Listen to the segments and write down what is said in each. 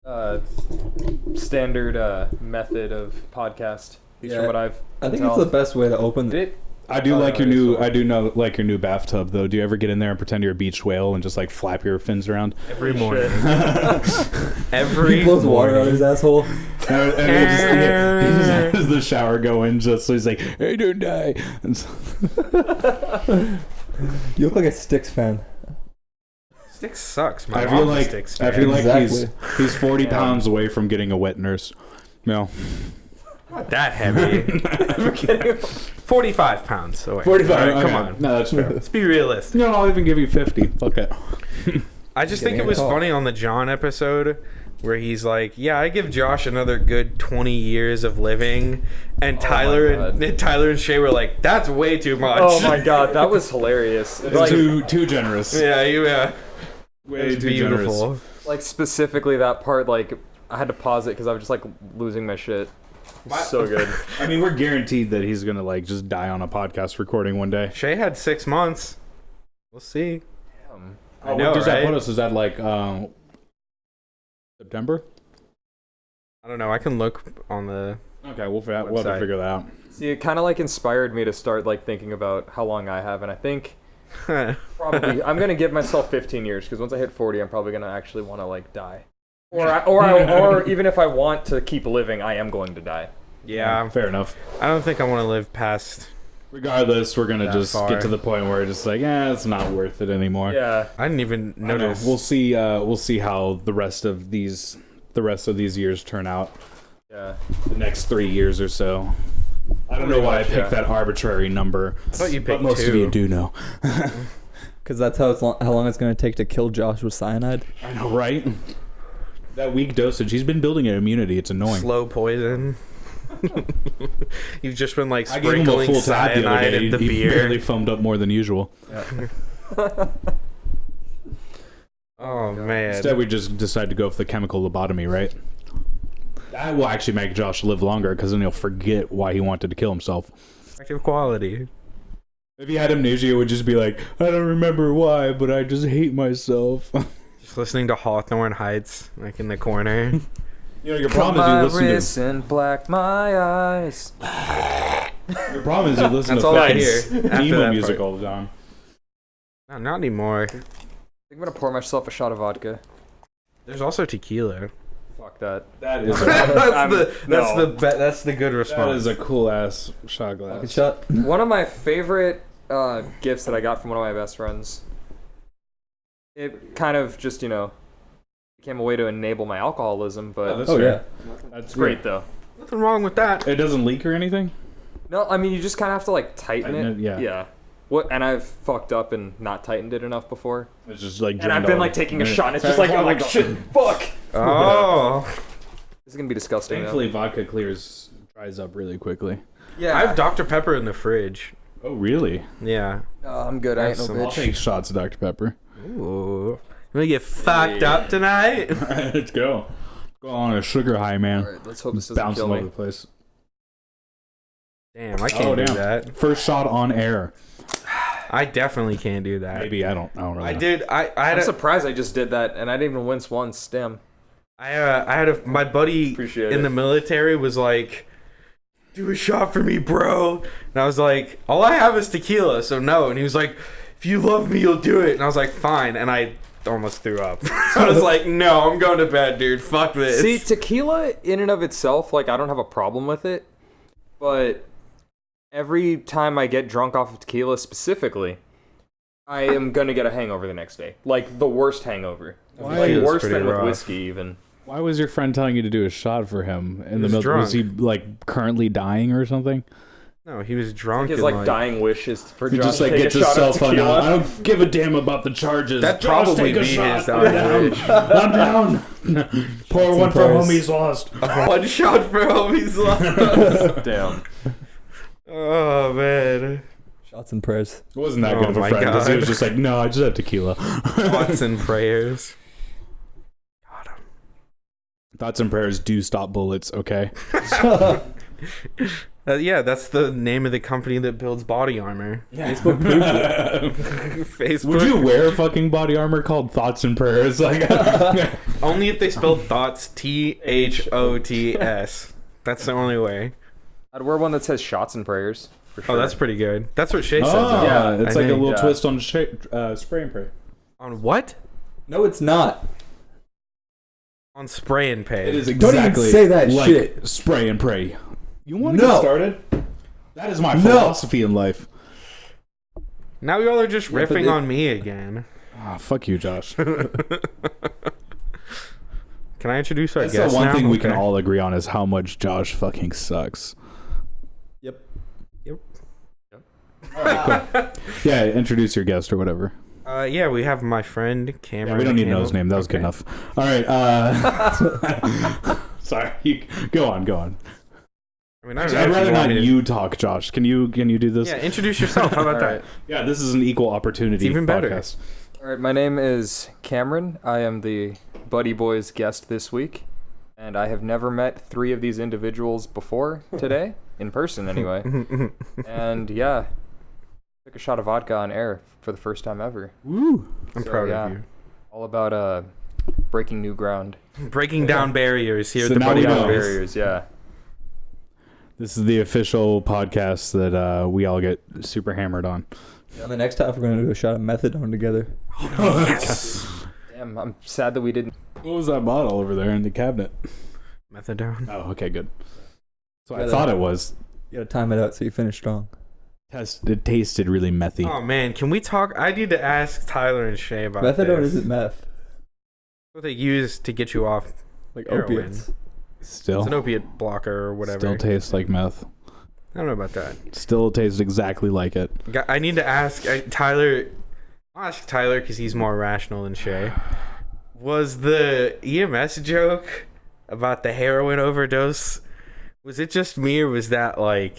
uh, standard method of podcast. At least from what I think it's the best way to open it. I do like your new. I do know like your new bathtub though. Do you ever get in there and pretend you're a beach whale and just like flap your fins around? Every morning. He blows water out his asshole. And he just has the shower going just so he's like, "Hey, don't die." You look like a Styx fan. Styx sucks. I feel like Exactly. he's 40 pounds away from getting a wet nurse. No. Not that heavy. I'm kidding. 45 pounds away. 45. All right, come okay. on. No, that's fair. Let's be realistic. No, I'll even give you 50. Fuck it. I just think it was funny on the John episode where he's like, yeah, I give Josh another good 20 years of living. And Tyler and Shay were like, that's way too much. Oh my god, that was hilarious. Like, too generous. Yeah. Way too beautiful. generous. Like specifically that part, like I had to pause it because I was just like losing my shit. So good. I mean, we're guaranteed that he's gonna like just die on a podcast recording one day. Shay had 6 months. We'll see. Damn. I know, what does that right? put us? Is that like September? I don't know. I can look on the Okay, we'll have to figure that out. See, it kind of like inspired me to start like thinking about how long I have, and I think probably I'm gonna give myself 15 years because once I hit 40, I'm probably gonna actually want to like die, or even if I want to keep living, I am going to die. Yeah, fair enough. I don't think I want to live past. Regardless, we're gonna just far. get to the point where it's just like, it's not worth it anymore. Yeah, I didn't even notice. We'll see. We'll see how the rest of these years turn out. Yeah, the next 3 years or so. I don't know why I picked that arbitrary number. I thought you picked but most 2. of you do know. Because that's how long it's going to take to kill Josh with cyanide. I know, right? That weak dosage. He's been building an immunity. It's annoying. Slow poison. You've just been like I gave him a sprinkling full tab the other cyanide day. in the He beer. barely foamed up more than usual. Oh man. Instead, we just decide to go for the chemical lobotomy, right? That will actually make Josh live longer because then he'll forget why he wanted to kill himself. Active quality. If he had amnesia, it would just be like, I don't remember why, but I just hate myself. Just listening to Hawthorne Heights, like in the corner. You know, your problem is you listen to... and black my eyes. Your problem is you listen That's to all I Feds hear after emo that music part. all the time. No, not anymore. I think I'm gonna pour myself a shot of vodka. There's also tequila. Fuck that. That is That's the good response. that is a cool ass shot glass. Good shot. One of my favorite gifts that I got from one of my best friends. It kind of just, became a way to enable my alcoholism, but That's Oh, fair. yeah. That's it's great though. Nothing wrong with that. It doesn't leak or anything? No, I mean you just kind of have to like tighten it. Yeah. Yeah. What? And I've fucked up and not tightened it enough before. It's just like... And I've been like taking a shot. And it's just like, oh my shit, fuck. Oh. This is gonna be disgusting. Thankfully, vodka dries up really quickly. Yeah. I have Dr. Pepper in the fridge. Oh, really? Yeah. No, I'm good. I ain't no I'll bitch. take shots of Dr. Pepper. Ooh. You wanna get fucked up tonight? All right, let's go. Go on a sugar high, man. All right, let's hope this doesn't Bouncing kill all over me. the place. Damn, I can't do that. First shot on air. I definitely can't do that. Maybe I don't really I know. did. I had I'm a, surprised I just did that, and I didn't even wince once. Damn. I had a my buddy Appreciate in it. the military was like, do a shot for me, bro. And I was like, all I have is tequila, so no. And he was like, if you love me, you'll do it. And I was like, fine. And I almost threw up. I was like, no, I'm going to bed, dude. Fuck this. See, tequila in and of itself, like I don't have a problem with it, but every time I get drunk off of tequila specifically, I am gonna get a hangover the next day. Like the worst hangover. Why? Like Tequila's worse pretty than rough. with whiskey even. Why was your friend telling you to do a shot for him in the was middle? drunk. Was he like currently dying or something? No, he was drunk. His and, like dying wish is for He Josh just to like take gets a his shot cell of phone tequila. out. I don't give a damn about the charges. That'd Josh, probably take a be shot. his I'm dying down. wish. I'm down. Pour one for prayers. homies lost. One shot for homies lost. Damn. Oh man. Shots and prayers. It wasn't that Oh good of a my friend because he God. was just like, no, I just have tequila. Thoughts and prayers. Got him. Thoughts and prayers do stop bullets, okay? Yeah, that's the name of the company that builds body armor. Facebook page. Facebook. Would you wear fucking body armor called Thoughts and Prayers? Like, Only if they spelled thots, THOTS. That's the only way. I'd wear one that says shots and prayers. For sure. Oh, that's pretty good. That's what Shay said. Oh, Yeah, it's I like a think, little yeah. twist on spray and pray. On what? No, it's not. On spray and pay. It is Don't even exactly say that like shit. spray and pray. You want to No. get started? That is my philosophy in life. Now y'all are just Yeah, but riffing it- on me again. Oh, fuck you, Josh. Can I introduce our That's guest the one now? thing we can Okay. all agree on is how much Josh fucking sucks. Yep. Yeah, introduce your guest or whatever. Yeah, we have my friend Cameron. Yeah, we don't need to know his name. That was good Okay. enough. All right. Sorry. Go on. I mean, I don't know I'd if rather want not me to- you talk, Josh. Can you do this? Yeah, introduce yourself. How about All that? right. Yeah, this is an equal opportunity It's even better. podcast. All right, my name is Cameron. I am the Buddy Boys guest this week, and I have never met 3 of these individuals before today, in person anyway. And yeah, took a shot of vodka on air for the first time ever. Woo. I'm So, proud yeah, of you. All about breaking new ground. Breaking down barriers here So at the now Buddy we know. Down Boys. barriers, yeah. This is the official podcast that we all get super hammered on. On the next half, we're gonna do a shot of methadone together. Yes. Damn, I'm sad that we didn't. What was that bottle over there in the cabinet? Methadone. Oh, okay, good. So I Yeah, thought it was. You gotta time it out so you finish strong. It tasted really methy. Oh man, can we talk? I need to ask Tyler and Shay about Methadone this. isn't meth. What they use to get you off. Like Heroin. opiates. Still, It's an opiate blocker or whatever. still tastes like meth. I don't know about that. Still tastes exactly like it. I need to ask Tyler. I'll ask Tyler because he's more rational than Shay. Was the EMS joke about the heroin overdose? Was it just me, or was that like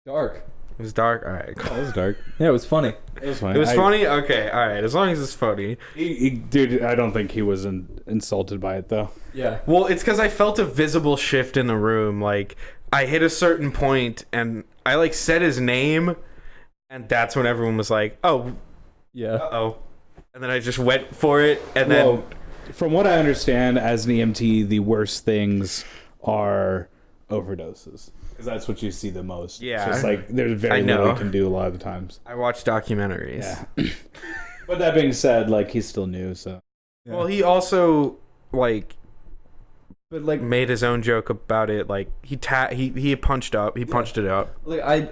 Dark. it was dark? All right, cool. That was dark. Yeah, it was funny. It was funny. It was funny. Okay, all right. As long as it's funny. Dude, I don't think he was insulted by it though. Yeah. Well, it's because I felt a visible shift in the room. Like I hit a certain point, and I like said his name, and that's when everyone was like, "Oh, Yeah. oh," and then I just went for it, and then. Well, from what I understand, as an EMT, the worst things are overdoses. Because that's what you see the most. Yeah. So it's like there's I very little know. we can do a lot of the times. I watch documentaries. Yeah. But that being said, like he's still new, so. Yeah. Well, he also like But like, made his own joke about it. Like he punched up. He punched it up. like I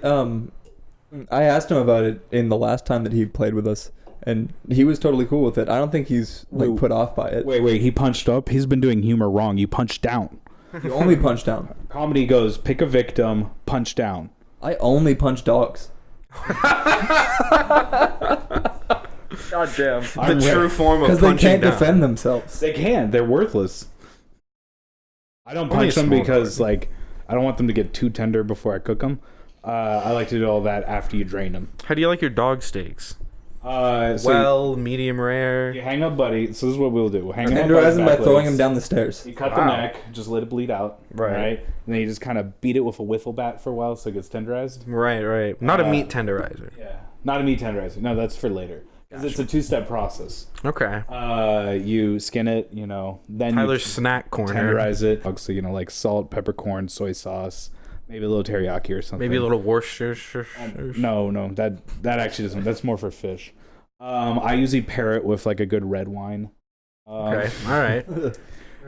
asked him about it in the last time that he played with us, and he was totally cool with it. I don't think he's like Wait. put off by it. Wait, he punched up? He's been doing humor wrong. You punch down. You only punch down. Comedy goes pick a victim, punch down. I only punch dogs. God damn. The true form of Because they punching can't down. defend themselves. They can. They're worthless. I don't Only punch a them small because dog. like I don't want them to get too tender before I cook them. I like to do all that after you drain them. How do you like your dog steaks? So Well, medium rare. you hang up Buddy. So this is what we'll do. We'll hang him up Tenderize his him back by throwing legs. him down the stairs. You cut Wow. the neck, just let it bleed out. Right. And then you just kind of beat it with a wiffle bat for a while so it gets tenderized. Right. Not a Uh, meat tenderizer. Yeah. Not a meat tenderizer. No, that's for later. Because it's a two-step process. Okay. You skin it, then Tyler's you snack corner. tenderize it. So, like salt, peppercorn, soy sauce, maybe a little teriyaki or something. Maybe a little Worcestershire. No, that actually doesn't. That's more for fish. I usually pair it with like a good red wine. Okay. All right.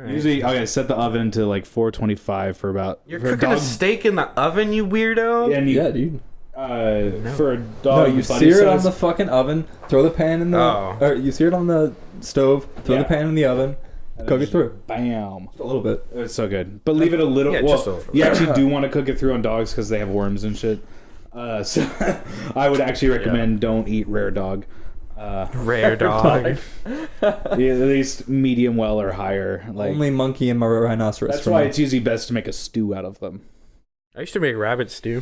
Usually, set the oven to like 425 for about. You're for cooking a steak in the oven, you weirdo. and you, Yeah, dude. For a No, dog. you buddy sear it on size- the fucking oven, throw the pan in the... Oh. Or you sear it on the stove, throw Yeah. the pan in the oven, and cook then it through. Bam. A little bit. It's so good. But leave it a little. Yeah, well, just a little. you actually do want to cook it through on dogs because they have worms and shit. So I would actually recommend don't eat rare dog. Rare dog. At least medium well or higher. Like Only monkey and my rhinoceros. that's for why me. it's usually best to make a stew out of them. I used to make rabbit stew.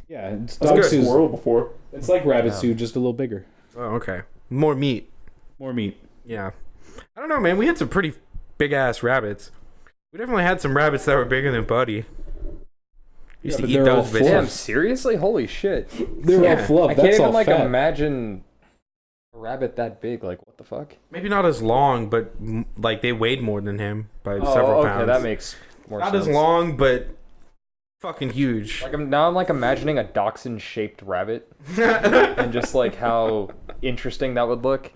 Yeah, it's That's dog good. stew. before. It's like rabbit Yeah. stew, just a little bigger. Oh, okay. More meat. More meat. Yeah. I don't know, man. We had some pretty big ass rabbits. We definitely had some rabbits that were bigger than Buddy. Used Yeah, to but eat they're all those full. Damn, bitches. seriously? Holy shit. They're Yeah. all fluff. I can't That's even all like fat. imagine a A rabbit that big, like what the fuck? Maybe not as long, but like they weighed more than him by several okay, pounds. that makes more not sense. as long, but fucking huge. Like I'm like imagining a dachshund-shaped rabbit, and just like how interesting that would look.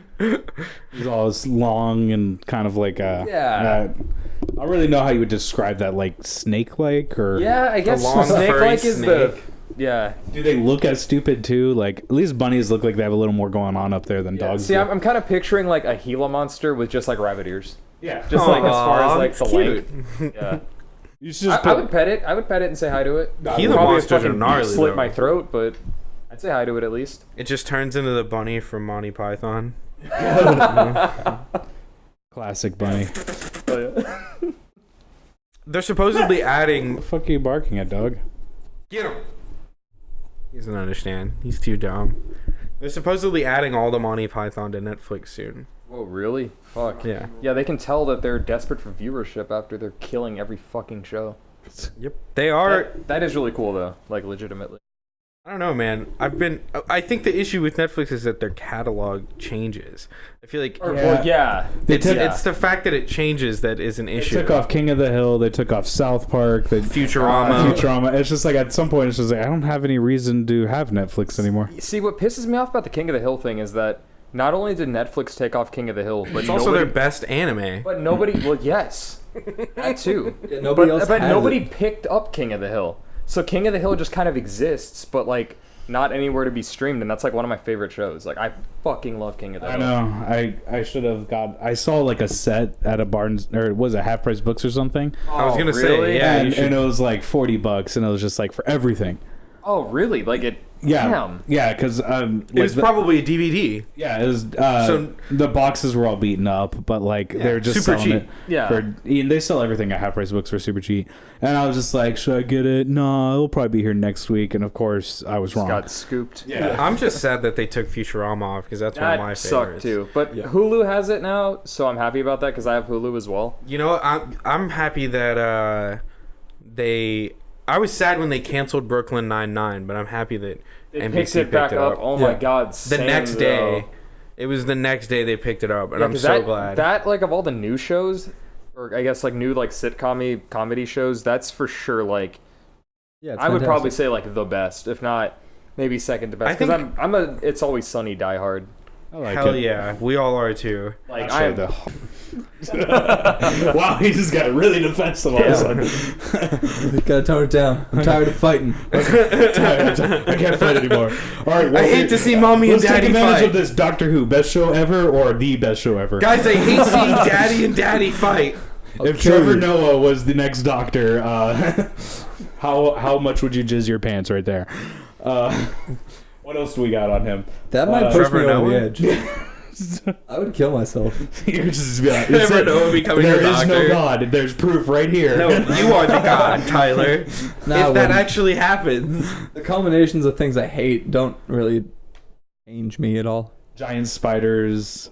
He's all this long and kind of like a. Yeah. I don't really know how you would describe that, like snake-like or. Yeah, I guess long, snake-like furry is snake. the. Yeah. Do they look as stupid too? Like at least bunnies look like they have a little more going on up there than dogs. See, do. I'm kind of picturing like a Gila monster with just like rabbit ears. Yeah. Just like as far as like Aw, the that's length. Yeah. You should just I would pet it. I would pet it and say hi to it. Gila Probably monsters are fucking gnarly, slit though. my throat, but I'd say hi to it at least. It just turns into the bunny from Monty Python. Classic bunny. They're supposedly What adding. the fuck are you barking at, dog? Get him. He doesn't understand. He's too dumb. They're supposedly adding all the Monty Python to Netflix soon. Whoa, really? Fuck. Yeah. Yeah, they can tell that they're desperate for viewership after they're killing every fucking show. Yep. They are. That is really cool though, like legitimately. I don't know, man. I think the issue with Netflix is that their catalog changes. I feel like Well, yeah. it's the fact that it changes that is an They issue. took off King of the Hill. They took off South Park. They Futurama. Futurama. It's just like at some point, it's just like I don't have any reason to have Netflix anymore. See, what pisses me off about the King of the Hill thing is that not only did Netflix take off King of the Hill, but It's also their best anime. But nobody. Well, yes, that too. Yeah, nobody else But has nobody it. picked up King of the Hill. So King of the Hill just kind of exists, but like not anywhere to be streamed, and that's like one of my favorite shows. Like I fucking love King of the I Hill. know. I should have got. I saw like a set at a Barnes or it was a Half Price Books or something, I was gonna say, really? yeah, and, you should. and it was like $40, and it was just like for everything. Oh, really? Like it? Yeah, Damn. yeah, because It was probably a DVD. yeah, it was. So- the boxes were all beaten up, but like they're just super selling cheap. it. Yeah. For, they sell everything at Half Price Books for super cheap, and I was just like, should I get it? No, it'll probably be here next week, and of course I was Just wrong. got scooped. Yeah. I'm just sad that they took Futurama off because that's one of my That sucked favorites. too. But Hulu has it now, so I'm happy about that because I have Hulu as well. You know, I'm happy that they. I was sad when they canceled Brooklyn Nine-Nine, but I'm happy that They NBC picked it back up. Oh my Yeah. god! The same next day, though. it was the next day they picked it up, and Yeah, I'm 'cause so glad. that like of all the new shows, or I guess like new like sitcom comedy shows, that's for sure like Yeah, it's I would probably fantastic. say like the best, if not maybe second to best. I Because think- I'm a It's Always Sunny diehard. I like Hell it. yeah, we all are too. Like Actually, I'm wow, he just got really defensive all of a sudden. Gotta tone it down. I'm tired of fighting. I can't fight anymore. All right, I hate to see mommy and let's take daddy advantage fight. of this Doctor Who best show ever or the best show ever. Guys, I hate seeing daddy and daddy fight. if kill Trevor you. Noah was the next Doctor, how much would you jizz your pants right there? What else do we got on him? That might push Trevor me over Noah? the edge. I would kill myself. You're just like, Trevor Noah becoming there your is no doctor. God. There's proof right here. No, you are the god, Tyler. Nah, I if that wouldn't. actually happens. The combinations of things I hate don't really change me at all. Giant spiders.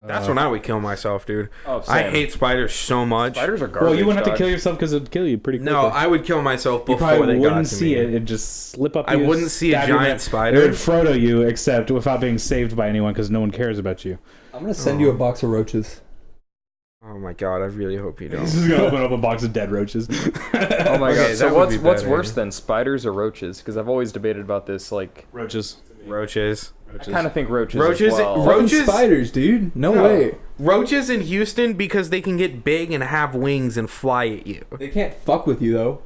That's when I would kill myself, dude. oh, I same. hate spiders so much. Spiders are garbage. Well, you wouldn't have to dog. kill yourself because it'd kill you pretty quickly. No, I would kill myself you before probably they got wouldn't to see me. it. It'd just slip up. I you, wouldn't see a stab you in giant the- spider. It would Frodo you, except without being saved by anyone because no one cares about you. I'm gonna send you a box of roaches. Oh my god, I really hope you don't. He's just gonna open up a box of dead roaches. Oh my Okay, god! So that would be what's better. worse than spiders or roaches? Because I've always debated about this. Like Roaches. Roaches. I kind of think roaches. Roaches- As well. Roaches- Fucking spiders, dude. No, No. way. Roaches in Houston because they can get big and have wings and fly at you. They can't fuck with you though.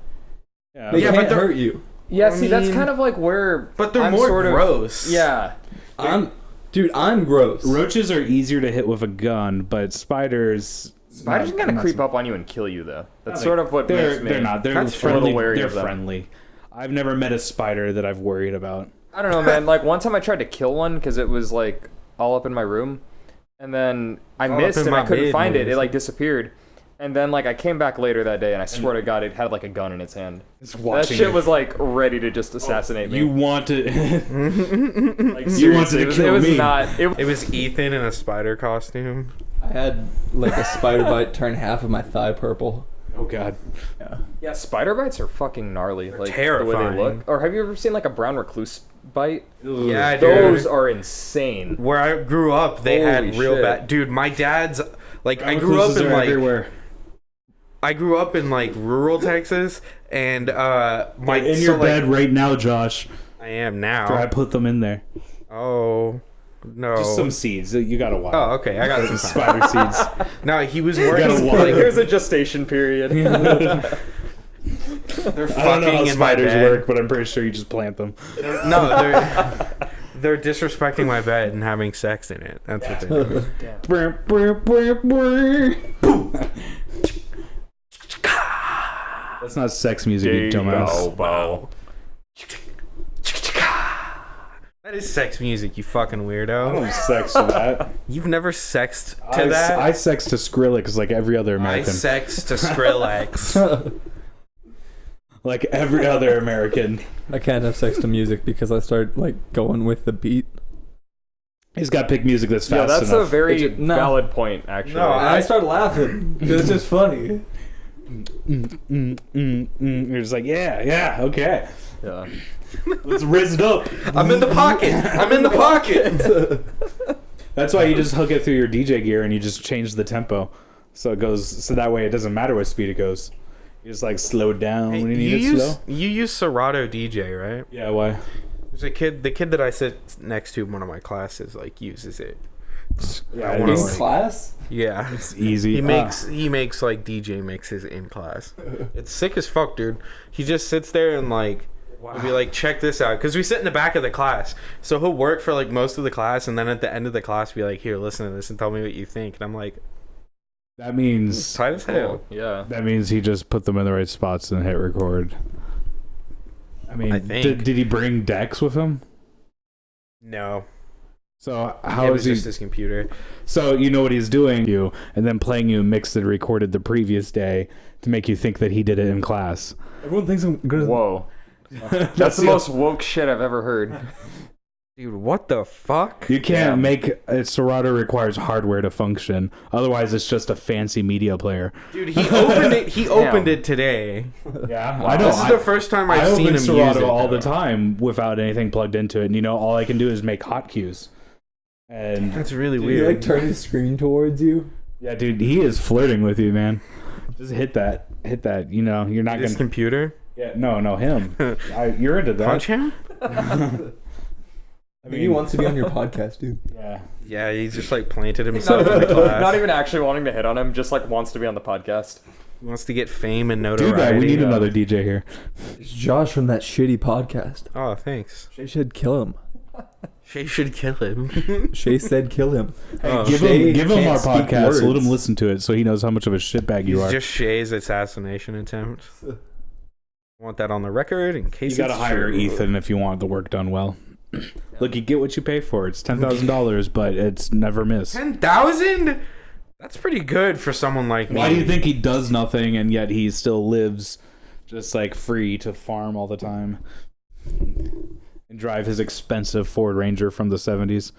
Yeah, They Yeah, but can't they're- hurt you. Yeah, I see, that's mean- kind of like where. But they're I'm more sort of- gross. Yeah. I'm gross. roaches are easier to hit with a gun, but spiders. Spiders can kind of creep up on you and kill you, though. That's Like, sort of what they're makes me. they're not. They're That's friendly. a little wary They're of them. friendly. I've never met a spider that I've worried about. I don't know, man. Like one time I tried to kill one because it was like all up in my room, and then I All up missed in and I my couldn't bed, find it. man. It like disappeared, and then like I came back later that day, and I swear to God, it had like a gun in its hand. It's That watching shit you. was like ready to just assassinate me. You want to? Like, you wanted seriously, to it was, kill it was me. not. It was Ethan in a spider costume. I had like a spider bite turn half of my thigh purple. Oh God. Yeah. Yeah, spider bites are fucking gnarly. Like the way terrifying. they look. Or have you ever seen like a brown recluse bite. Yeah, Those dude. are insane. Where I grew up, they had Holy real shit. bad. Dude, my dad's like I grew Recluses up in are like everywhere. I grew up in like rural Texas, and my In your bed right now, Josh. I am After I now. put them in there. Oh no. Just some seeds. You got a while. Oh, okay. I got some Spider seeds. No, he was gotta working walk. like There's a gestation period. they're I don't know fucking how in my spiders bed. work, but I'm pretty sure you just plant them. No, they're disrespecting my bed and having sex in it. That's what they're doing. That's not sex music, you dumbass. Bow. That is sex music, you fucking I weirdo. don't sex to that. You've never sexed to that? I sex to Skrillex like every other I American. sex to Skrillex. Like every other American. I can't have sex to music because I start like going with the beat. He's got to pick music that's fast Yeah, that's enough. a very No. valid point, actually. No, And I start laughing because it's just funny. You're just like, yeah, okay. Yeah. Let's raise it up. I'm in the pocket. I'm in the pocket. That's why you just hook it through your DJ gear and you just change the tempo. So it goes, so that way it doesn't matter what speed it goes. You just like slow it down when you need it slow. You use Serato DJ, right? Yeah, why? There's a kid, the kid that I sit next to in one of my classes, like uses it. Yeah, I it wanna, is- like- class? Yeah. It's easy. He makes like DJ mixes in class. It's sick as fuck, dude. He just sits there and like he'll be like, check this out, because we sit in the back of the class. So he'll work for like most of the class, and then at the end of the class, be like, here, listen to this and tell me what you think. And I'm like, That means tight as hell. Yeah. that means he just put them in the right spots and hit record. I mean, I think. did he bring decks with him? No, So it how was is he? just his computer. So you know what he's doing, you, and then playing you mixed and recorded the previous day to make you think that he did it in class. Everyone thinks I'm gonna. Whoa. That's the most woke shit I've ever heard. Dude, what the fuck? You can't Damn. make Serato requires hardware to function. Otherwise, it's just a fancy media player. Dude, he opened it. He opened it today. Yeah, Wow. I know. This is the first time I I've seen open him Serato use it. all though. the time without anything plugged into it, and you know, all I can do is make hot cues. And That's really Did he weird. like turn his screen towards you? yeah, dude, he is flirting with you, man. Just hit that. You know, you're not His gonna. computer. Yeah, no, him. You're into that. Punch him? I mean, he wants to be on your podcast, dude. Yeah. Yeah, he just like planted himself in the class. Not even actually wanting to hit on him, just like wants to be on the podcast. He wants to get fame and Do notoriety. that. We need another DJ here. It's Josh from that shitty podcast. Oh, thanks. Shay should kill him. Shay should kill him. Shay said kill him. Oh. Give Shay him our can't speak podcast. Let words. him listen to it so he knows how much of a shitbag you He's are. just Shay's assassination attempt. Want that on the record in case You gotta it's hire true. Ethan if you want the work done well. Look, you get what you pay for. It's $10,000, but it's never missed. 10,000? That's pretty good for someone like me. Why do you think he does nothing and yet he still lives just like free to farm all the time and drive his expensive Ford Ranger from the 70s?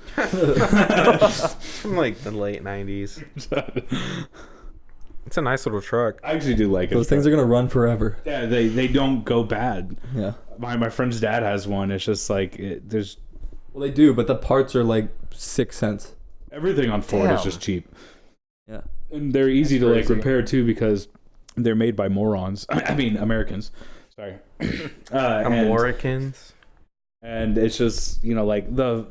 From like the late 90s. It's a nice little truck. I actually do like it. Those things are gonna run forever. Yeah, they don't go bad. Yeah. My friend's dad has one. It's just like there's Well, they do, but the parts are like 6 cents. everything on Ford is Damn. just cheap. Yeah. And they're easy to like crazy. repair too because they're made by morons. I mean Americans. Sorry. and, Americans. and it's just, you know, like the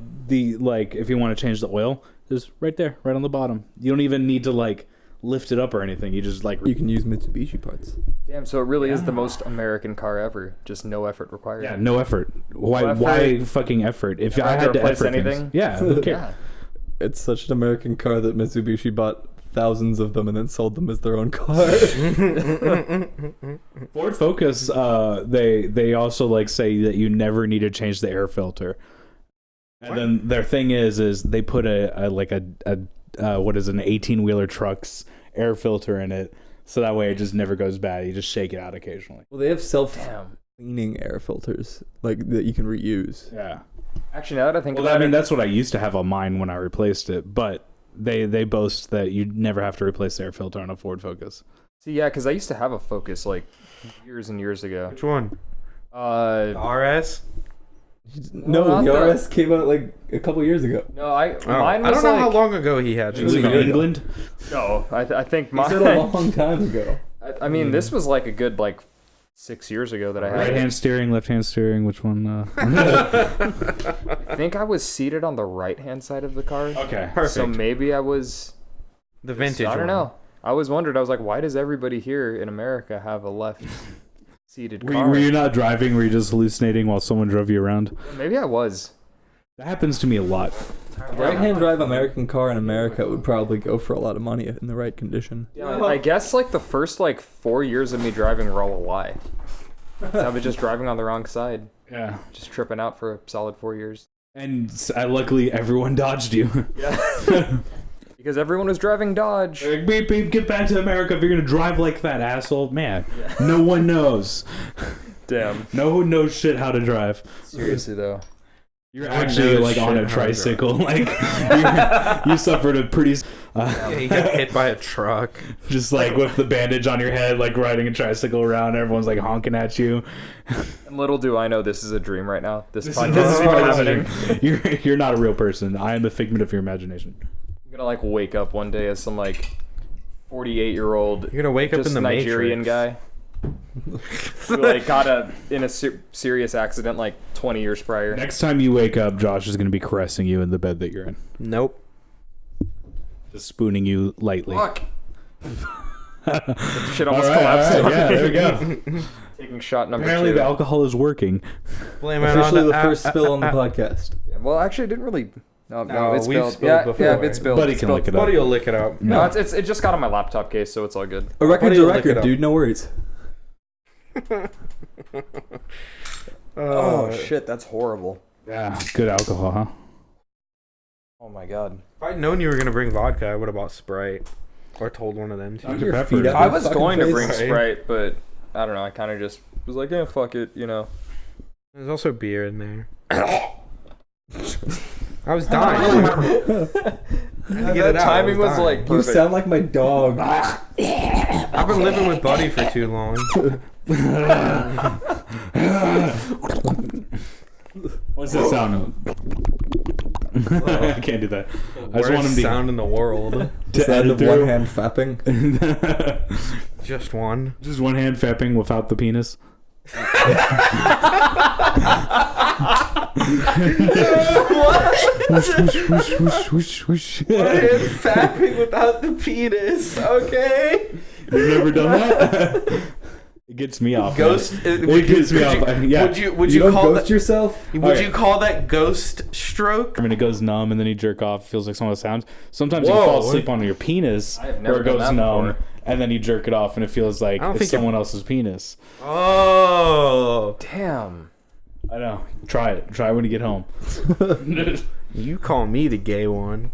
like if you want to change the oil, just right there, right on the bottom. You don't even need to like lift it up or anything. You just like You can use Mitsubishi parts. Damn, so it really is the most American car ever. Just no effort required. yeah, no effort. Why No effort. why fucking effort? If Never I had to had to replace effort anything? things. Yeah, who cares? Yeah. It's such an American car that Mitsubishi bought thousands of them and then sold them as their own car. Ford Focus, they also like say that you never need to change the air filter. And then their thing is they put a what is it, an 18-wheeler truck's air filter in it, so that way it just never goes bad. You just shake it out occasionally. Well, they have Damn. self-cleaning air filters like that you can reuse. Yeah. Actually, now that I think Well, about I mean it, that's what I used to have on mine when I replaced it, but they boast that you never have to replace the air filter on a Ford Focus. see, yeah, because I used to have a Focus like years and years ago. Which one? Uh, RS? No, not the that. RS came out like a couple years ago. No, Oh, mine was I don't know like, how long ago he had. Was it in England? No, I think He mine. said a long time ago. I mean, this was like a good 6 years ago that I had. Right it. hand steering, left hand steering. Which one? I think I was seated on the right hand side of the car. Okay. Perfect. So maybe I was. The vintage. I don't one. know. I always wondered. I was like, why does everybody here in America have a left-seated Were car? you not driving? Were you just hallucinating while someone drove you around? Maybe I was. That happens to me a lot. Right-hand drive American car in America would probably go for a lot of money in the right condition. Yeah, I guess the first 4 years of me driving were all a lie. I was just driving on the wrong side, Yeah. just tripping out for a solid 4 years. And luckily, everyone dodged you. Yeah. Because everyone was driving Dodge. Like, beep, beep, get back to America if you're gonna drive like that, asshole. Man, no one knows. Damn. No one knows shit how to drive. Seriously though. You're No one actually knows on shit a how to tricycle. You suffered a pretty. Yeah, he got hit by a truck. Just with the bandage on your head, riding a tricycle around. Everyone's honking at you. And little do I know this is a dream right now. This This podcast is is not happening. happening. You're not a real person. I am a figment of your imagination. I'm gonna wake up one day as some 48-year-old You're gonna wake up just in the Nigerian Matrix. guy who got in a serious accident 20 years prior. Next time you wake up, Josh is gonna be caressing you in the bed that you're in, Nope. just spooning you lightly. Fuck. Shit almost All right, collapsed. all right, yeah, there we go. Taking shot number Apparently, 2. the alcohol is working. Blame it on Officially the first spill on the podcast. Yeah, well, actually, it didn't really. No, No, it's we've spilled. spilled Yeah, before. yeah, it's spilled. Buddy It's can spilled. lick it up. Buddy will lick it up. No, it just got on my laptop case, so it's all good. A record's Buddy a will lick it record, up. dude. No worries. Oh shit, that's horrible. Yeah, good alcohol, huh? Oh my god. If I'd known you were gonna bring vodka, I would have bought Sprite. Or told one of them to. Dr. Your Pepper. feet up I your was fucking going to face. bring Sprite, but I don't know. I kind of just was like, yeah, fuck it, There's also beer in there. I was dying. That timing was You perfect. sound like my dog. I've been living with Buddy for too long. What's that sound? I can't do that. I just want him to sound in the world. Sound of through. one hand fapping. Just one. Just one hand fapping without the penis. Fapping without the penis. Okay. You've never done that? It gets me off. Ghost. It gets me off. Yeah. Would You you don't call ghost that? yourself? Would Okay. you call that ghost stroke? I mean, it goes numb and then you jerk off. Feels like some of the sounds. Sometimes you Whoa. can fall asleep on your penis I have where never it done goes that numb, before. and then you jerk it off and it feels like I don't it's think it- someone else's penis. Oh. Damn. I know. Try it. Try it when you get home. You call me the gay one.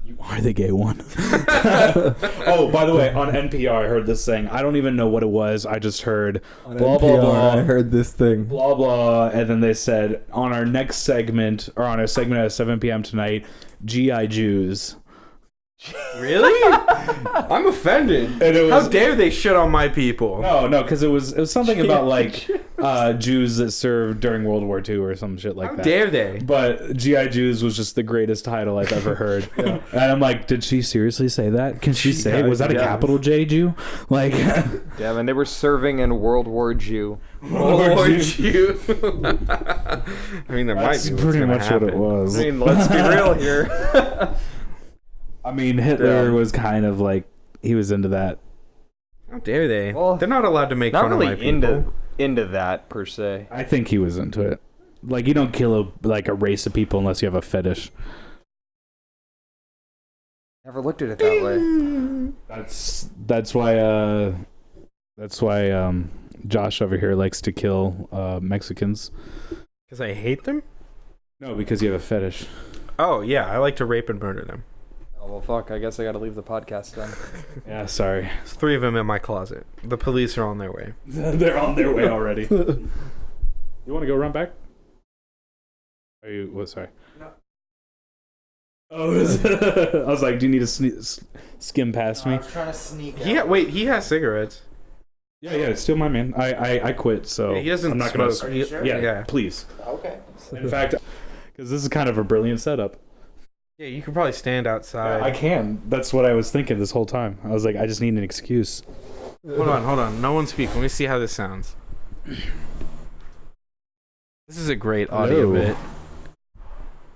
You are the gay one. Oh, by the way, on NPR, I heard this thing. I don't even know what it was. I just heard On blah, NPR, blah, blah. I heard this thing. Blah, blah. And then they said, on our next segment, or on our segment at 7 p.m. tonight, G.I. Jews. Really? I'm offended. And it was, How dare they shit on my people? No, because it was something about Jews that served during World War II or some shit like How that. dare they? But G.I. Jews was just the greatest title I've ever heard. And I'm like, did she seriously say that? Can she say it? Was that a Yeah. capital J Jew? Like, Yeah, man, they were serving in World War Jew. Lord you. I mean, there that's might be. pretty much what it I was. mean, let's be real here. I mean, Hitler Yeah. was kind of he was into that. How dare they? Well, They're not allowed to make Not fun of my really people. into that per se. I think he was into it. You don't kill a race of people unless you have a fetish. Never looked at it that way. That's why Josh over here likes to kill Mexicans. Because I hate them? No, because you have a fetish. Oh, yeah. I like to rape and murder them. Oh well, fuck. I guess I gotta leave the podcast then. Yeah, sorry. There's 3 of them in my closet. The police are on their way. They're on their way already. You want to go run back? Are you? What? Sorry. No. Oh, I was like, do you need to skim past me? trying to sneak. He has cigarettes. Yeah, steal my man. I quit, so Yeah, he doesn't I'm not gonna. smoke. Are you sure? Yeah, Yeah. please. Okay. In fact, because this is kind of a brilliant setup. Yeah, you could probably stand outside. I can. That's what I was thinking this whole time. I was like, I just need an excuse. Hold on. No one speak. Let me see how this sounds. This is a great audio Hello. bit.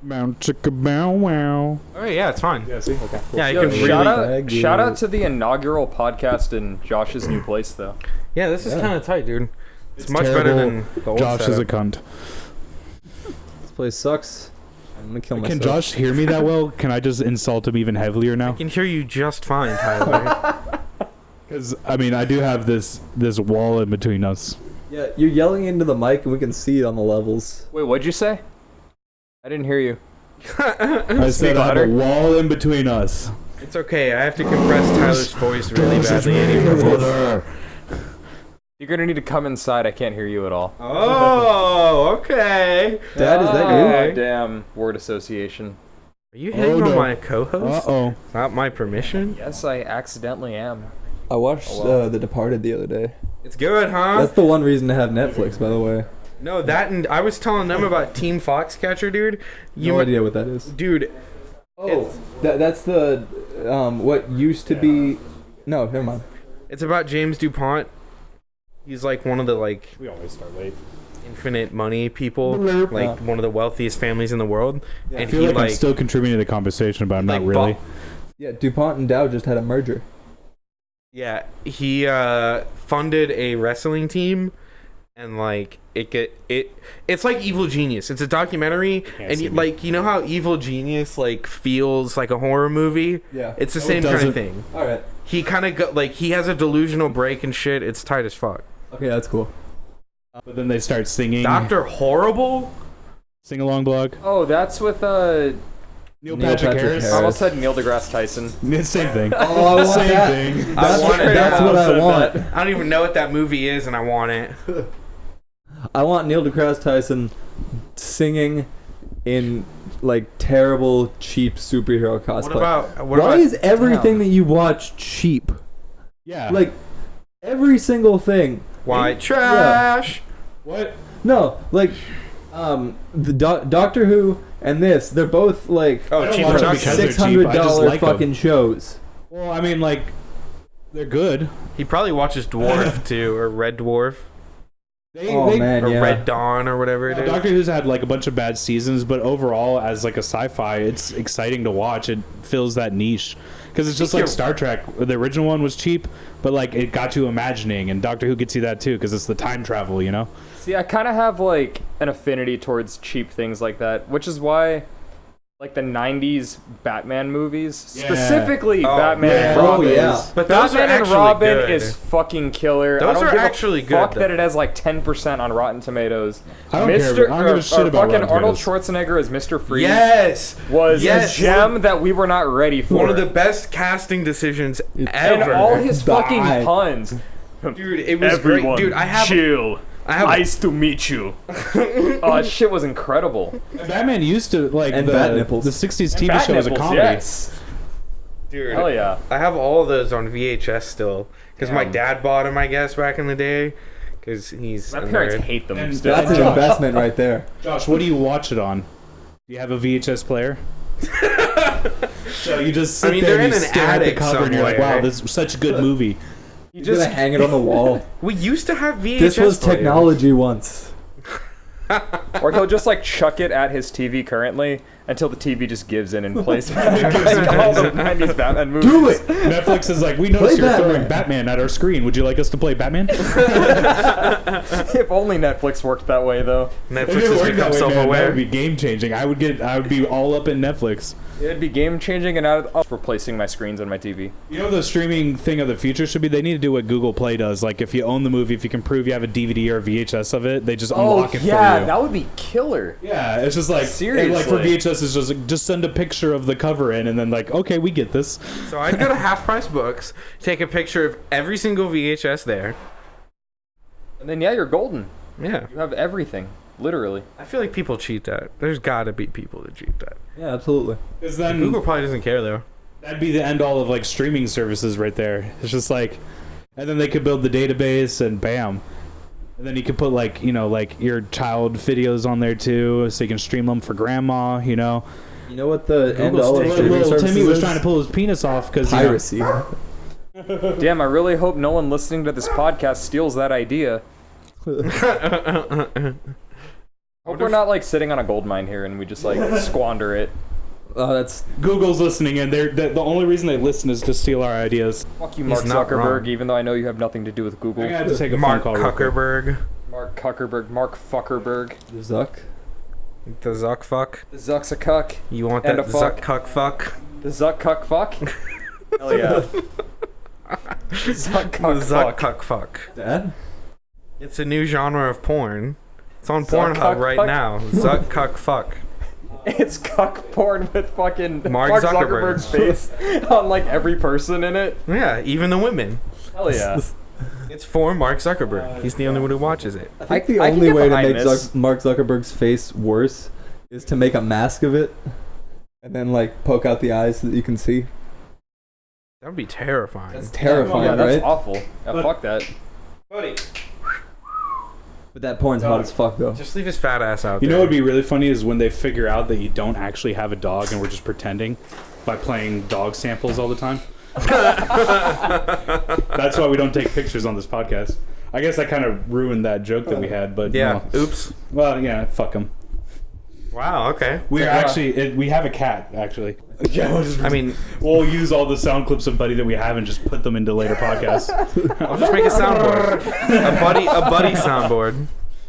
Bow chicka bow wow. All right, yeah, it's fine. Yeah, see? Okay. Cool. Yeah, you Yo, can really. shout out to the inaugural podcast in Josh's new place, though. Yeah, this is Yeah. kind of tight, dude. It's much terrible. better than the old Josh is a setup. cunt. This place sucks. I'm gonna kill myself. Can Josh hear me that well? Can I just insult him even heavier I now? can hear you just fine, Tyler. Because I mean, I do have this wall in between us. Yeah, you're yelling into the mic and we can see it on the levels. Wait, what'd you say? I didn't hear you. I said I have a louder. wall in between us. It's okay. I have to compress Tyler's voice really badly anyway. You're gonna need to come inside. I can't hear you at all. Oh, okay. Dad, is that Ah, you? damn word association. Are you hitting Oh, on no. my co-host? Uh-oh. Not my permission? Yes, I accidentally am. I watched Oh, well. The Departed the other day. It's good, huh? That's the one reason to have Netflix, by the way. No, that and I was telling them about Team Foxcatcher, dude. No idea what that is. Dude, Oh, that's the what used to be. No, never mind. it's about James DuPont. He's like one of the like We always start late. infinite money people, Blurp. like one of the wealthiest families in the world. Yeah. I And feel he like I'm like still contributing to the conversation, but I'm not like, really. Yeah, DuPont and Dow just had a merger. yeah, he funded a wrestling team, and like it's like Evil Genius. It's a documentary, and see me. like you know how Evil Genius like feels like a horror movie. Yeah. It's the No, it same kind doesn't. of thing. All right. He kind of got like he has a delusional break and shit. It's tight as fuck. Okay, that's cool. But then they start singing. Doctor Horrible. Sing along blog. Oh, that's with Neil Neil Patrick Patrick Harris. I almost said Neil deGrasse Tyson. It's same thing. Oh, I want Same that. thing. That's, I want it. that's what I want. I don't even know what that movie is, and I want it. I want Neil deGrasse Tyson singing in like terrible, cheap superhero cosplay. What about Why is everything that you watch cheap? Yeah. Like every single thing. white trash? what? No, like the Doctor Who and this, they're both like Oh, don't cheap watch it production. because they're cheap, I just $600 like 'em. fucking shows. Well, I mean, like, they're good. He probably watches Dwarf too, or Red Dwarf, Oh man, or yeah. Red Dawn, or whatever it is. Doctor Who's had like a bunch of bad seasons, but overall, as like a sci-fi, it's exciting to watch. It fills that niche because it's just like Star Trek. The original one was cheap, but like it got you imagining, and Doctor Who gets you that too because it's the time travel, you know. See, I kind of have like an affinity towards cheap things like that, which is why like the 90s Batman movies, Yeah. specifically Oh, Batman yeah. and Oh, Robin. yeah. But those Batman are and actually Robin good. is fucking killer. I Those don't are give actually a good, fuck though. that it has like 10% on Rotten Tomatoes. I don't care. I don't give a shit or about fucking Rotten Arnold Tomatoes. Schwarzenegger as Mr. Freeze Yes, was Yes. a gem that we were not ready for. one of the best casting decisions and ever. all his fucking Bye. puns. Dude, it was great. Dude, I have to meet you. Oh, shit was incredible. Batman used to like And the bat nipples. the '60s TV Bat show was a nipples, comedy. yes. dude. Hell yeah. I have all of those on VHS still because my Damn. dad bought them, I guess, back in the day. Because he's My a parents nerd. hate them And still. That's an Josh. investment right there. Josh, what do you watch it on? Do you have a VHS player? So you just sit I mean, there they're and you in an stare at the attic cover and you're like, somewhere. wow, this is such a good movie. You Just just gonna hang it on the wall. We used to have VHS. This was players. technology once. or he'll just like chuck it at his TV currently until the TV just gives in and plays all the 90s Batman movies. Do it. Netflix is like, we noticed Play you're Batman. throwing Batman at our screen. Would you like us to play Batman? If only Netflix worked that way though. Netflix If it has worked become that way, man, that self-aware. would be game changing. I would be all up in Netflix. It'd be game changing and I'd replacing my screens on my TV. You know the streaming thing of the future should be? They need to do what Google Play does. Like if you own the movie, if you can prove you have a DVD or a VHS of it, they just unlock it for you. that would be killer. Yeah, it's just like Seriously. like for VHS, it's just like, just send a picture of the cover in, and then like, okay, we get this. So I'd go to Half Price Books, take a picture of every single VHS there. And then yeah, you're golden. Yeah. You have everything. Literally. I feel like people cheat that. There's got to be people that cheat that. Yeah, absolutely. Because then Google probably doesn't care though. that'd be the end all of like streaming services right there. It's just like And then they could build the database, and bam. And then you could put like, you know, like your child videos on there too, so you can stream them for grandma, you know. You know what the end Google's all of taking streaming Little services Timmy was is? trying to pull his penis off because Piracy. Damn, I really hope no one listening to this podcast steals that idea. Hope we're not like sitting on a gold mine here and we just like squander it. That's Google's listening, and the only reason they listen is to steal our ideas. Fuck you, Mark He's not Zuckerberg, wrong. even though I know you have nothing to do with Google. I gotta just take a Mark phone call real quick. Zuckerberg. Mark Zuckerberg, Mark Fuckerberg. Zuck. The Zuck fuck. The Zuck's a cuck. You want And that a fuck. Zuck cuck fuck? The Zuck cuck fuck. Hell yeah. Zuck The cuck Zuck fuck. cuck fuck. Dad? It's a new genre of porn. It's on Zuck Pornhub cuck right fuck? now. Zuck cuck fuck. It's cuck porn with fucking Mark Zuckerberg. Zuckerberg's face on like every person in it. Yeah, even the women. Hell yeah. It's for Mark Zuckerberg. He's the only one who watches it. I think the I can only get way to behind make this. Mark Zuckerberg's face worse is to make a mask of it and then like poke out the eyes so that you can see. That would be terrifying. That's terrifying, yeah, that's right? awful. Yeah, fuck that. Buddy, But that porn's hot as fuck though. just leave his fat ass out You there. know what would be really funny is when they figure out that you don't actually have a dog and we're just pretending by playing dog samples all the time. That's why we don't take pictures on this podcast. I guess I kind of ruined that joke that we had, but Yeah. no. Oops. Well, yeah, fuck them. Wow. Okay. We're actually we have a cat actually. Yeah, I mean, we'll use all the sound clips of Buddy that we have and just put them into later podcasts. I'll just make a soundboard. a buddy soundboard.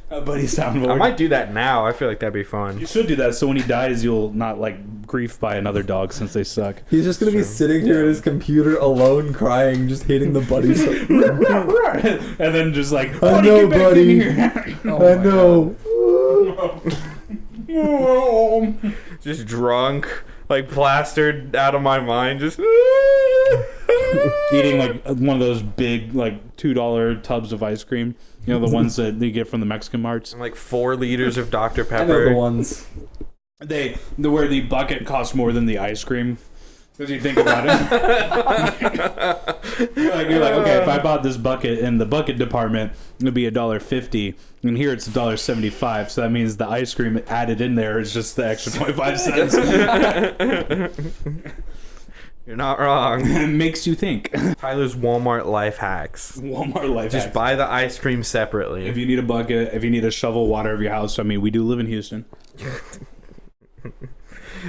A Buddy soundboard. I might do that now. I feel like that'd be fun. You should do that so when he dies, you'll not like grief by another dog since they suck. He's just gonna be sitting here at his computer alone, crying, just hating the buddies. And then just like, I Buddy, know, get back buddy. in here. I know. Just drunk, like plastered out of my mind. Just Eating like one of those big like $2 tubs of ice cream. You know, the ones that you get from the Mexican marts. and like 4 liters of Dr. I know the Pepper. ones. Where the bucket costs more than the ice cream. Because you think about it. you're like, okay, if I bought this bucket in the bucket department, it would be $1.50, and here it's $1.75. So that means the ice cream added in there is just the extra 25 cents. You're not wrong. It makes you think. Tyler's Walmart life hacks. Walmart life Just hack. buy the ice cream separately. If you need a bucket, if you need to shovel water of your house, I mean, we do live in Houston.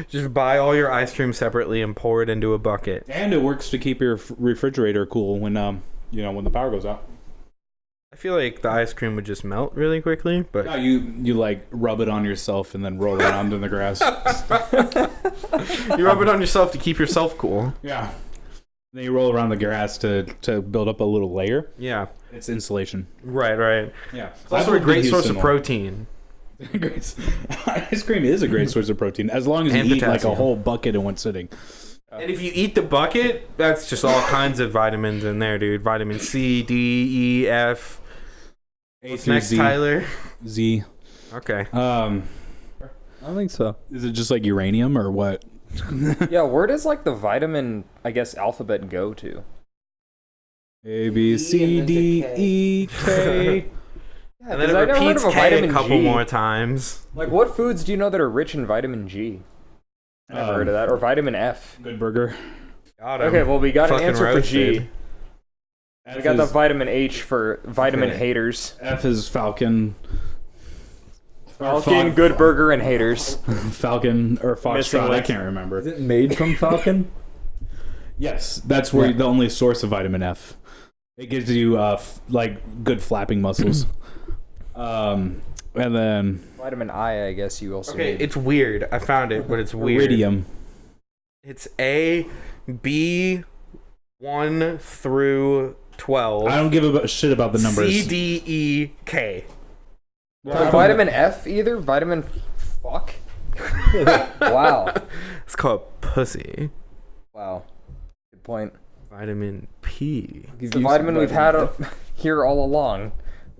Just buy all your ice cream separately and pour it into a bucket. And it works to keep your refrigerator cool when when the power goes out. I feel like the ice cream would just melt really quickly, but No, you like rub it on yourself and then roll around in the grass. you rub it on yourself to keep yourself cool. Yeah. Then you roll around the grass to build up a little layer. Yeah. It's insulation. Right. Yeah. It's also a great source of protein. Ice cream is a great source of protein as long as And you eat like a potassium. whole bucket in one sitting. And if you eat the bucket, that's just all kinds of vitamins in there, dude. Vitamin C, D, E, F. A What's through next, Z. Tyler? Z. Okay. I don't think so. Is it just like uranium or what? Yeah, where does like the vitamin, I guess, alphabet go to? A B C D E K. Yeah, And then 'cause it I never heard repeats of a K a vitamin couple G. more times. Like, what foods do you know that are rich in vitamin G? I never heard of that. Or vitamin F. Good burger. Got him. Okay, well, we got an Fucking answer for G. roasted. We got the vitamin H for vitamin haters. F is Falcon. Falcon, Good Burger, and haters. Falcon or Missing Foxtrot. I link. can't Is remember. it made from Falcon? Yes, that's where Yeah. the only source of vitamin F. It gives you like good flapping muscles. And then Vitamin I guess you also Okay, need. it's weird. I found it, but it's weird. iridium. It's A, B, 1 through 12. I don't give a shit about the numbers. C, D, E, K. So vitamin F either? Vitamin fuck? Wow. It's called pussy. Wow. Good point. Vitamin P. It's the vitamin we've had here all along.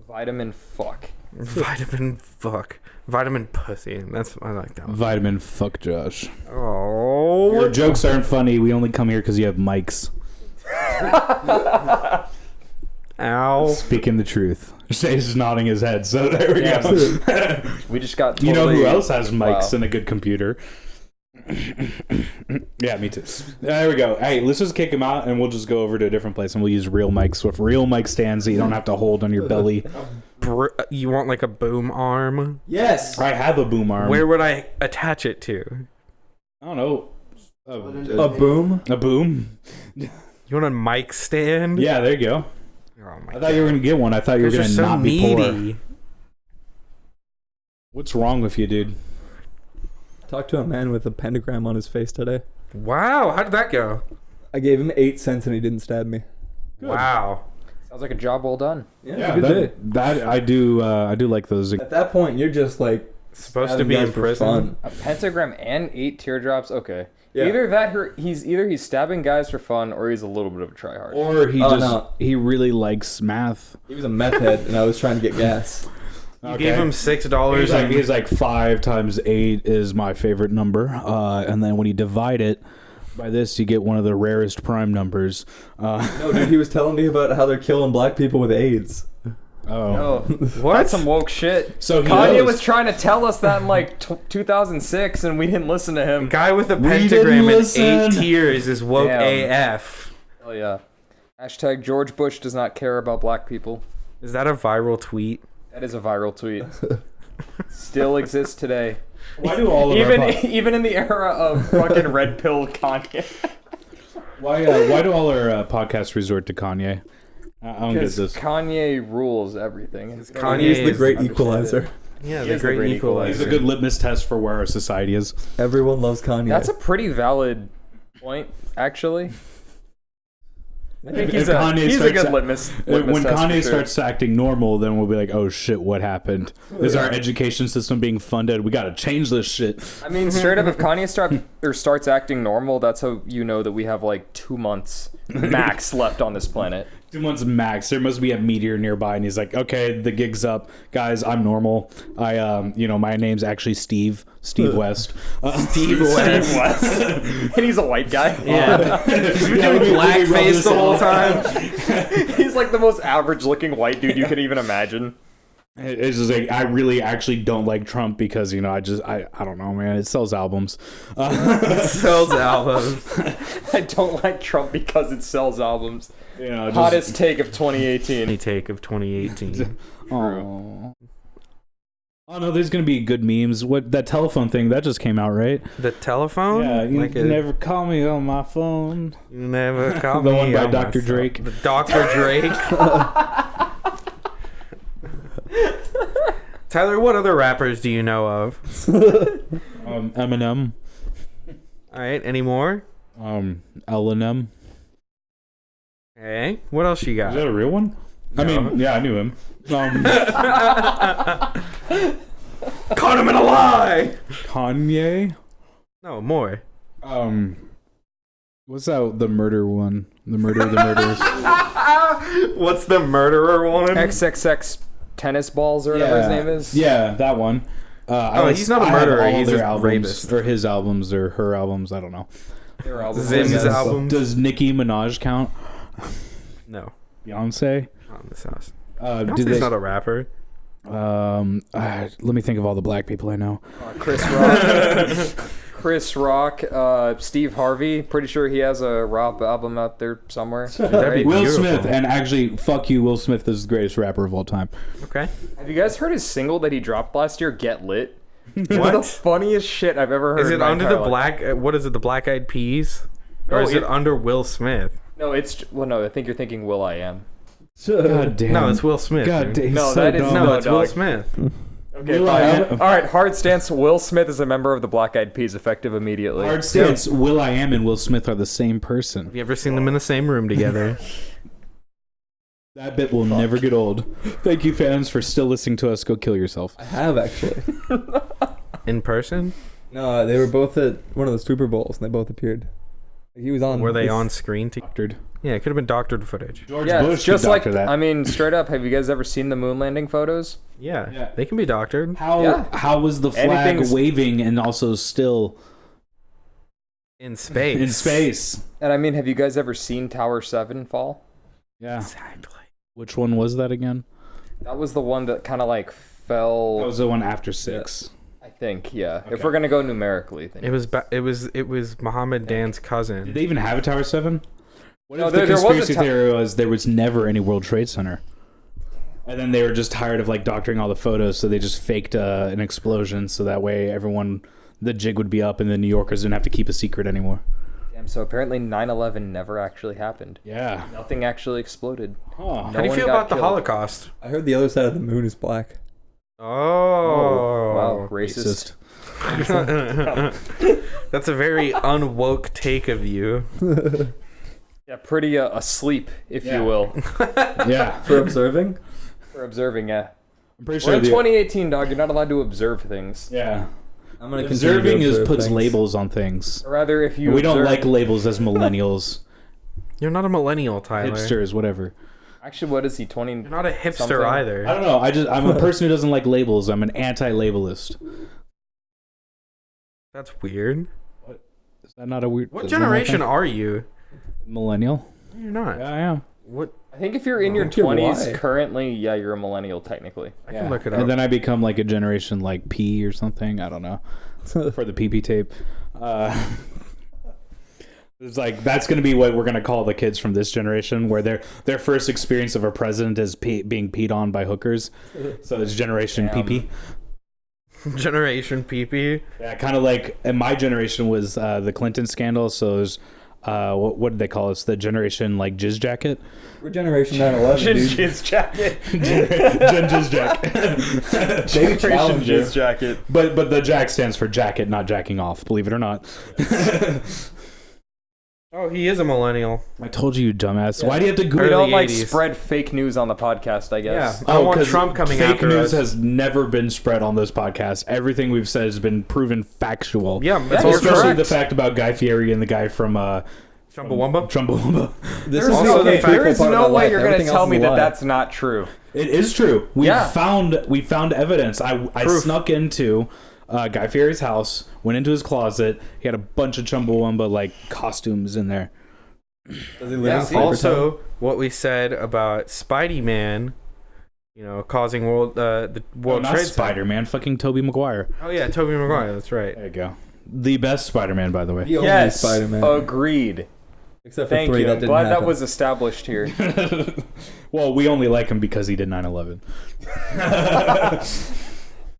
Vitamin fuck. Vitamin fuck. Vitamin pussy. That's I like that one. Vitamin fuck Josh. Oh. Your jokes aren't funny. We only come here because you have mics. Ow. Speaking the truth. Shay's nodding his head, so there we go. We just got You know who totally- else has mics Wow. and a good computer? Yeah, me too. There we go. Hey, let's just kick him out and we'll just go over to a different place and we'll use real mics with real mic stands that you don't have to hold on your belly. You want like a boom arm? Yes. I have a boom arm. Where would I attach it to? I don't know. A boom. A boom? You want a mic stand? Yeah, there you go. Oh my I thought you were going to get one. I thought you were You're going to so not be poor. needy. What's wrong with you, dude? Talked to a man with a pentagram on his face today. Wow, how did that go? I gave him 8 cents and he didn't stab me. Good. Wow. Sounds like a job well done. Yeah, good day. that I do like those. At that point, you're just like Supposed to stabbing be guys in for prison. fun. A pentagram and 8 teardrops. Okay. Yeah. Either that, he's stabbing guys for fun, or he's a little bit of a tryhard. Or he Oh, just no. he really likes math. He was a meth head, and I was trying to get gas. You gave him $6. He's like 5 times 8 is my favorite number, and then when you divide it by this, you get one of the rarest prime numbers. No, dude, he was telling me about how they're killing black people with AIDS. Oh, What? that's some woke shit. So he Kanye knows. was trying to tell us that in like 2006, and we didn't listen to A him. guy with a We pentagram didn't and 8 listen. tears is woke Damn. AF. Oh yeah. Hashtag George Bush does not care about black people. Is that a viral tweet? That is a viral tweet. Still exists today. Why do all of Even in the era of fucking red pill Kanye. why do all our podcasts resort to Kanye? I don't get Because this. Kanye rules everything. Kanye He's the is- great understand equalizer. it. Yeah, He the is the great great equalizer. He's a good litmus test for where our society is. Everyone loves Kanye. That's a pretty valid point, actually. I think If he's a Kanye starts good a- litmus When test for Kanye sure. starts acting normal, then we'll be like, "Oh shit, what happened? Is our education system being funded? We got to change this shit." I mean, straight up, if Kanye starts acting normal, that's how you know that we have like 2 months max left on this planet. 2 months max. There must be a meteor nearby, and he's like, "Okay, the gig's up, guys. I'm normal. My name's actually Steve West. Steve West. and he's a white guy. Yeah. He's been doing blackface the whole time. He's like the most average-looking white dude you could even imagine. It's just like I really actually don't like Trump because I don't know, man. It sells albums. Sells albums. I don't like Trump because it sells albums. Just, Hottest take of 2018. Any take of 2018. Oh no, there's gonna be good memes. What that telephone thing that just came out, right? The telephone? Yeah, you Like never call me on my phone. You never call The me one by on Dr. my Drake. phone. The Dr. Drake. Tyler, what other rappers do you know of? Eminem, All right, any more? Eminem. Okay, what else you Is got? that a real one? I mean, yeah, I knew him. Caught him in a lie. Kanye. No, more. What's that? The murder one. The murder of the murderers. What's the murderer one? XXX tennis balls or whatever his name is. Yeah, that one. He's not a I have murderer, all he's their a albums, rapist. or his albums, or her albums. I don't know. Their albums, Zim's I guess. album. Does Nicki Minaj count? No, Beyonce? not in this house. Did He's they? not a rapper. Let me think of all the black people I know. Chris Rock. Chris Rock. Steve Harvey. Pretty sure he has a rap album out there somewhere. That'd be Will beautiful. Smith, and actually, fuck you, Will Smith is the greatest rapper of all time. Okay. Have you guys heard his single that he dropped last year, Get Lit? It's the What? funniest shit I've ever heard. Is in it my under entire the life. black? What is it? The Black Eyed Peas? Or No, is it under Will Smith? No, no, I think you're thinking Will I Am. God damn. No, it's Will Smith. God dude. damn. he's No, so that is- dumb. No, No, it's Will dog. Smith. Okay, Will I fine. Am- All right, hard stance. Will Smith is a member of the Black Eyed Peas, effective immediately. Hard stance. Will I Am and Will Smith are the same person. Have you ever seen them in the same room together? That bit will never get old. Thank you, fans, for still listening to us. Go kill yourself. I have actually. In person? No, they were both at one of the Super Bowls, and they both appeared. He was on. Were they this- on screen? Doctored. Yeah, it could have been doctored footage. George Yeah, Bush it's just could like doctor that. I mean, straight up. Have you guys ever seen the moon landing photos? Yeah, Yeah. they can be doctored. How was the flag Anything's- waving and also still In space. in space? And I mean, have you guys ever seen Tower 7 fall? Yeah. Exactly. Which one was that again? That was the one that kind of like fell. That was the one after 6. I think, yeah. Okay. If we're gonna go numerically, then It was Muhammad Dan's cousin. Did they even have a Tower 7? What No, if there the was a conspiracy theory was there was never any World Trade Center? And then they were just tired of like doctoring all the photos, so they just faked an explosion, so that way the jig would be up, and the New Yorkers didn't have to keep a secret anymore. Damn, so apparently 9/11 never actually happened. Yeah. Nothing actually exploded. Huh. How do you feel about the Holocaust? I heard the other side of the moon is black. Oh, Wow, racist. That's a very unwoke take of you. Yeah, pretty asleep, if Yeah. you will, Yeah. For observing? for observing. Yeah, I'm pretty we're sure in 2018, dog. You're not allowed to observe things. Yeah. I'm gonna Observing continue to is observe puts things. labels on things. Or rather, if you We don't observe- like labels as millennials, You're not a millennial, Tyler. hipsters, whatever. Actually, what is he? 20? You're not a hipster Something. either. I don't know. I'm a person who doesn't like labels. I'm an anti-labelist. That's weird. Is that not a weird? What is that not a generation thing? are you? Millennial. You're not. Yeah, I am. What? I think if you're in your Wonder 20s why. currently, yeah, you're a millennial technically. I can look it up. And then I become like a generation like P or something. I don't know. For the PP tape. It's like that's going to be what we're going to call the kids from this generation, where their first experience of a president is being peed on by hookers. So it's generation Damn. PP. Generation PP. Yeah, kind of like, and my generation was the Clinton scandal. So it was, what did they call us? The generation like jizz jacket. We're generation 9/11, dude. Jizz jacket. Gen jizz jacket. They challenge Jizz it. jacket. But the jack stands for jacket, not jacking off. Believe it or not. Oh, he is a millennial. I told you, dumbass. Why do you have to We Google? don't like 80s. spread fake news on the podcast, I guess. Yeah. I don't want 'cause Trump coming fake after news us. has never been spread on this podcast. Everything we've said has been proven factual. Yeah, Yeah, that's you're all Especially correct. the fact about Guy Fieri and the guy from Chumbawamba. Chumbawamba. This There's also the fact- There is part of no my way life. you're going to Everything tell else me is a that lie. that's not true. It is true. We Yeah. found evidence. I Proof. snuck into Guy Fieri's house, went into his closet. He had a bunch of Chumbawamba like costumes in there. Does he live Yeah. in Sleeper Also, what we said about Spidey Man, causing the World Not Trade Center. Spider-Man, fucking Tobey Maguire. Oh yeah, Tobey Maguire. That's right. There you go. The best Spider-Man, by the way. The only Yes, Spider-Man. Agreed. Except for Thank 3 you. that I'm didn't glad happen. that was established here. Well, we only like him because he did 9/11.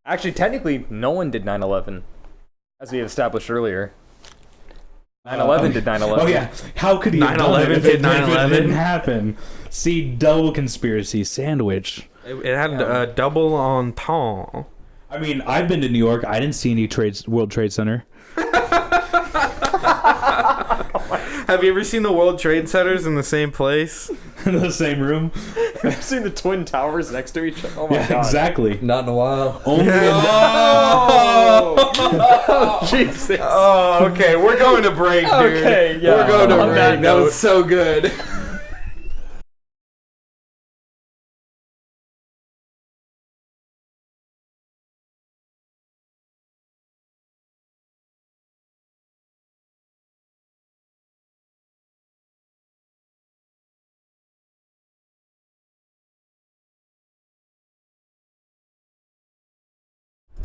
Actually, technically, no one did 9/11, as we established earlier. 9/11 did 9/11. Oh yeah, how could he? 9/11 did 9/11? Didn't happen. See, double conspiracy sandwich. It had a double entendre. I mean, I've been to New York. I didn't see any World Trade Center. Have you ever seen the World Trade Centers in the same place? In the same room. Have you seen the Twin Towers next to each other? Oh my Yeah, god. exactly. Not in a while. Only Oh, Jesus. Oh, okay. We're going to break, dude. Okay, yeah. We're going to On break. that That was note. so good.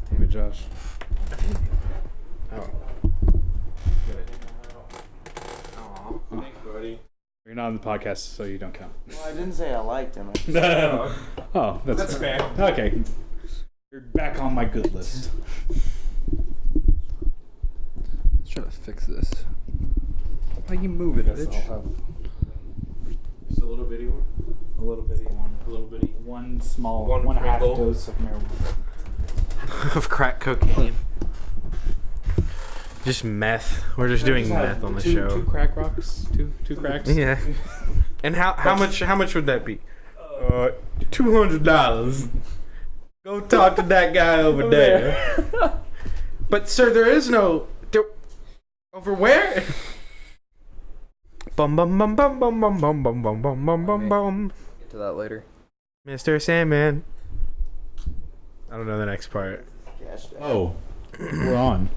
Damn it, Josh. Thanks, buddy. You're not on the podcast, so you don't count. Well, I didn't say I liked him. Oh, that's fair. Okay. You're back on my good list. Let's try to fix this. How you move it, bitch? Just a little bitty one. A little bitty one. A little bitty. One small. One half Pringle. dose of marijuana. Of crack cocaine. Just meth. We're just doing meth on the show. Two crack rocks. Two cracks. Yeah. And how much would that be? $200. Go talk to that guy over there. But sir, there is no over where? Bum bum bum bum bum bum bum bum bum bum bum bum bum. Get to that later. Mr. Sandman. I don't know the next part. Oh, we're on.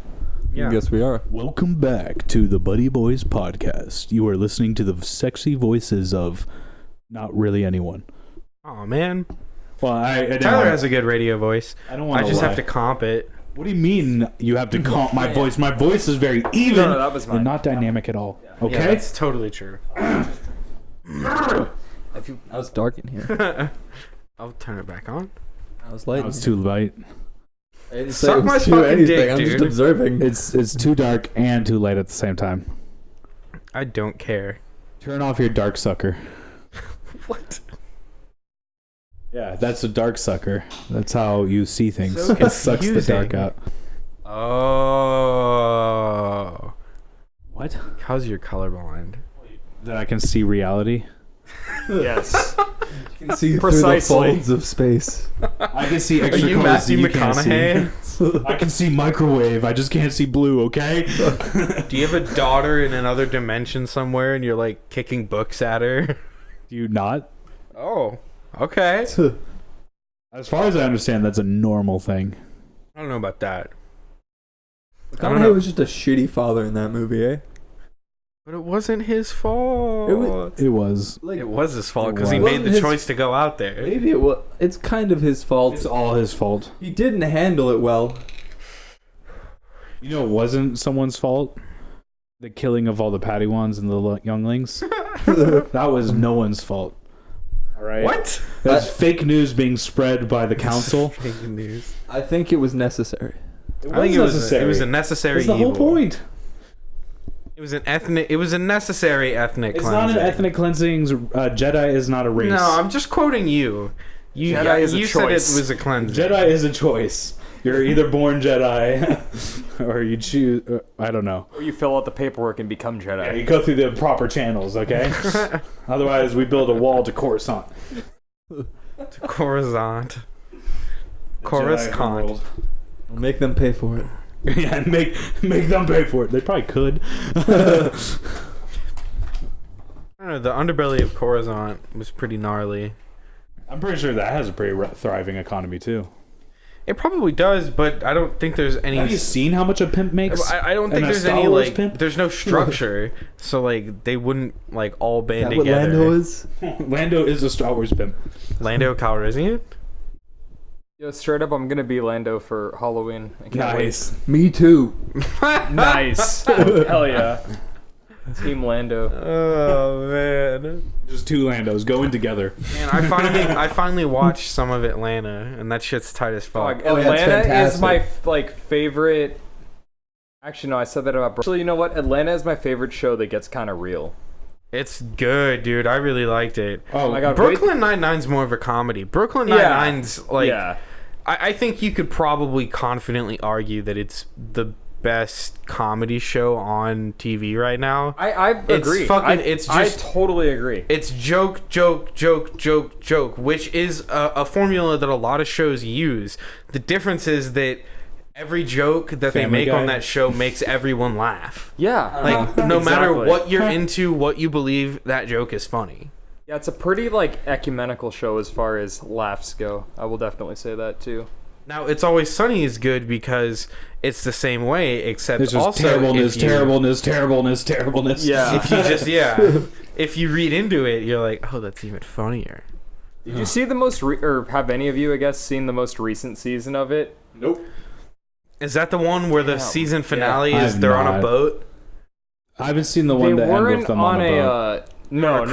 Yeah. Yes, we are. Welcome back to the Buddy Boys podcast. You are listening to the sexy voices of not really anyone. Oh man, Well, I Tyler has a good radio voice. I don't want I just have to comp it. What do you mean you have to comp my voice? My voice is very even No, that was mine. and not dynamic at all. Yeah, Okay? that's totally true. I was dark in here. I'll turn it back on. I was light. That was too light. I didn't say Suck it was my too fucking anything. dick, I'm just dude. observing. It's too dark and too light at the same time. I don't care. Turn off your dark sucker. What? Yeah, that's a dark sucker. That's how you see things. So It sucks the confusing. dark out. Oh. What? How's your colorblind? That I can see reality. Yes. You can see Precisely. through the folds of space. I can see Are extra you colors Matthew that you can't see. McConaughey? I can see microwave. I just can't see blue. Okay. Do you have a daughter in another dimension somewhere and you're like kicking books at her? Do you not? Oh. Okay. As far as I understand, that's a normal thing. I don't know about that. I don't McConaughey know. was just a shitty father in that movie, eh? But it wasn't his fault. It was. Like, It was his fault It because he was. made the Wasn't his- choice to go out there. maybe it was. It's kind of his fault. It's all his fault. He didn't handle it well. You know, it wasn't someone's fault. The killing of all the Padawans and the younglings. That was no one's fault. All right. What? That's fake news being spread by the council. Fake news. I think it was necessary. I think it was a necessary That's the whole evil. point. It was a necessary ethnic It's cleansing. not an ethnic cleansing. Jedi is not a race. No, I'm just quoting you. Jedi is a you said it choice. was a cleansing. Jedi is a choice. You're either born Jedi, or you choose. I don't know. Or you fill out the paperwork and become Jedi. Yeah, you go through the proper channels, okay? Otherwise, we build a wall to Coruscant. Coruscant. The Coruscant. Jedi world. We'll make them pay for it. Yeah, and make them pay for it. They probably could. I don't know. The underbelly of Coruscant was pretty gnarly. I'm pretty sure that has a pretty thriving economy too. It probably does, but I don't think there's any. Have you seen how much a pimp makes? I don't think And a there's Star any Wars like. pimp? There's no structure, so like they wouldn't like all Is band that what together. Lando is? Lando is a Star Wars pimp. Lando Calrissian. Yo, straight up, I'm gonna be Lando for Halloween. I can't Nice. Me too. wait. Nice. Hell yeah. Team Lando. Oh man. Just two Landos going together. Man, I finally watched some of Atlanta, and that shit's tight as fuck. Dog, Oh, yeah, it's Atlanta is my fantastic. favorite. Actually, no, I said that about. Actually, you know what? Atlanta is my favorite show that gets kind of real. It's good, dude. I really liked it. Oh my God. Brooklyn Nine-Nine's more of a comedy. Brooklyn Yeah. Nine-Nine's like. Yeah. I think you could probably confidently argue that it's the best comedy show on TV right now. I agree. It's I just totally agree. it's joke, which is a formula that a lot of shows use. The difference is that every joke that they Family make Guy. on that show makes everyone laugh. Yeah. Like no matter Exactly. what you're into, what you believe, that joke is funny. Yeah, it's a pretty like ecumenical show as far as laughs go. I will definitely say that too. Now, It's Always Sunny is good because it's the same way, except It's just also terribleness, if you, terribleness. Yeah. if you just if you read into it, you're like, oh, that's even funnier. Did you see the most or have any of you, I guess, seen the most recent season of it? Nope. Is that the one where the Damn. season finale Yeah. is I've they're on not. a boat? I haven't seen the They one that ended weren't with them on on a a boat. no.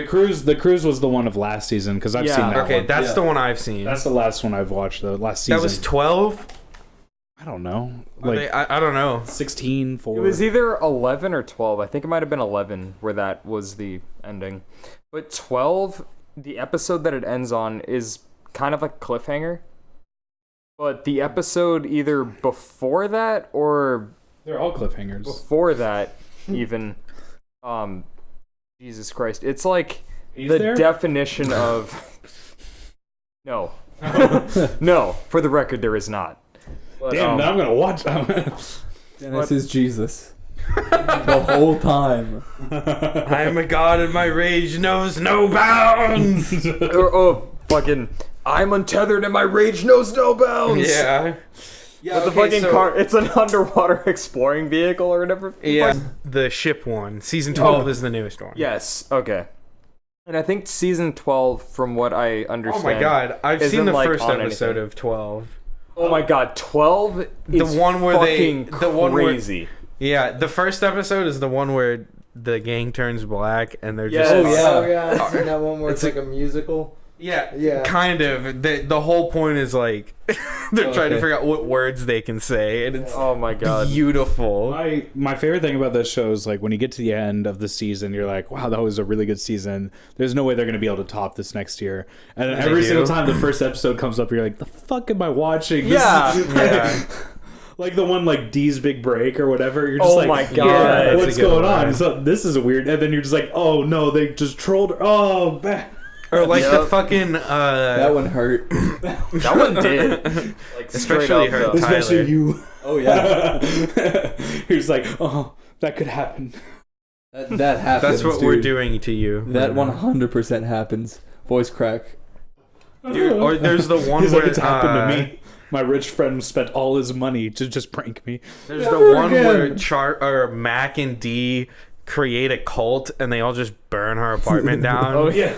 cruise. The cruise was the one of last season because I've Yeah. seen that Okay, one. that's Yeah. the one I've seen. That's the last one I've watched. The last season. That was 12. I don't know, like I don't know. 16, 4. It was either 11 or 12. I think it might have been 11 where that was the ending. But 12, the episode that it ends on is kind of like a cliffhanger. But the episode either before that or They're all cliffhangers. before that even Jesus Christ. It's like He's the there? definition of no. No, for the record there is not. But, Damn, now I'm gonna watch. Dennis is Jesus. The whole time. I am a god and my rage knows no bounds. Fucking I'm untethered and my rage knows no bounds. Yeah. But the fucking car, it's an underwater exploring vehicle or whatever. Yeah. The ship one. Season 12 is the newest one. Yes. Okay. And I think season 12, from what I understand. Oh my god, I've seen isn't, the like, first on episode anything. of 12. Oh my god, 12 is The one where fucking the one where- crazy. Yeah, the first episode is the one where the gang turns black and they're Yes. just Oh yeah, I've seen that one where it's It's like a musical. yeah, kind of. The whole point is like they're trying to Okay. figure out what words they can say, and it's Oh my god. beautiful. My favorite thing about this show is like when you get to the end of the season, you're like, wow, that was a really good season. There's no way they're going to be able to top this next year. And then They every do. single time the first episode comes up, you're like, the fuck am I watching? This Yeah. is- Yeah. Like the one like D's Big Break or whatever. You're just Oh like, my God. yeah, That's what's a good going one. on? So this is a weird. And then you're just like, oh no, they just trolled her. Oh, man. Or like the Yep. fucking That one hurt. That one did. Like, straight Especially up, her though. Tyler. Especially you. Oh yeah. You're just like, oh, that could happen. That happens. That's what dude. we're doing to you. That 100% happens. Voice crack. Dude, or there's the one He's where like, it's happened to me. My rich friend spent all his money to just prank me. There's Never the one where again. Mac and D create a cult and they all just burn her apartment down. Oh yeah.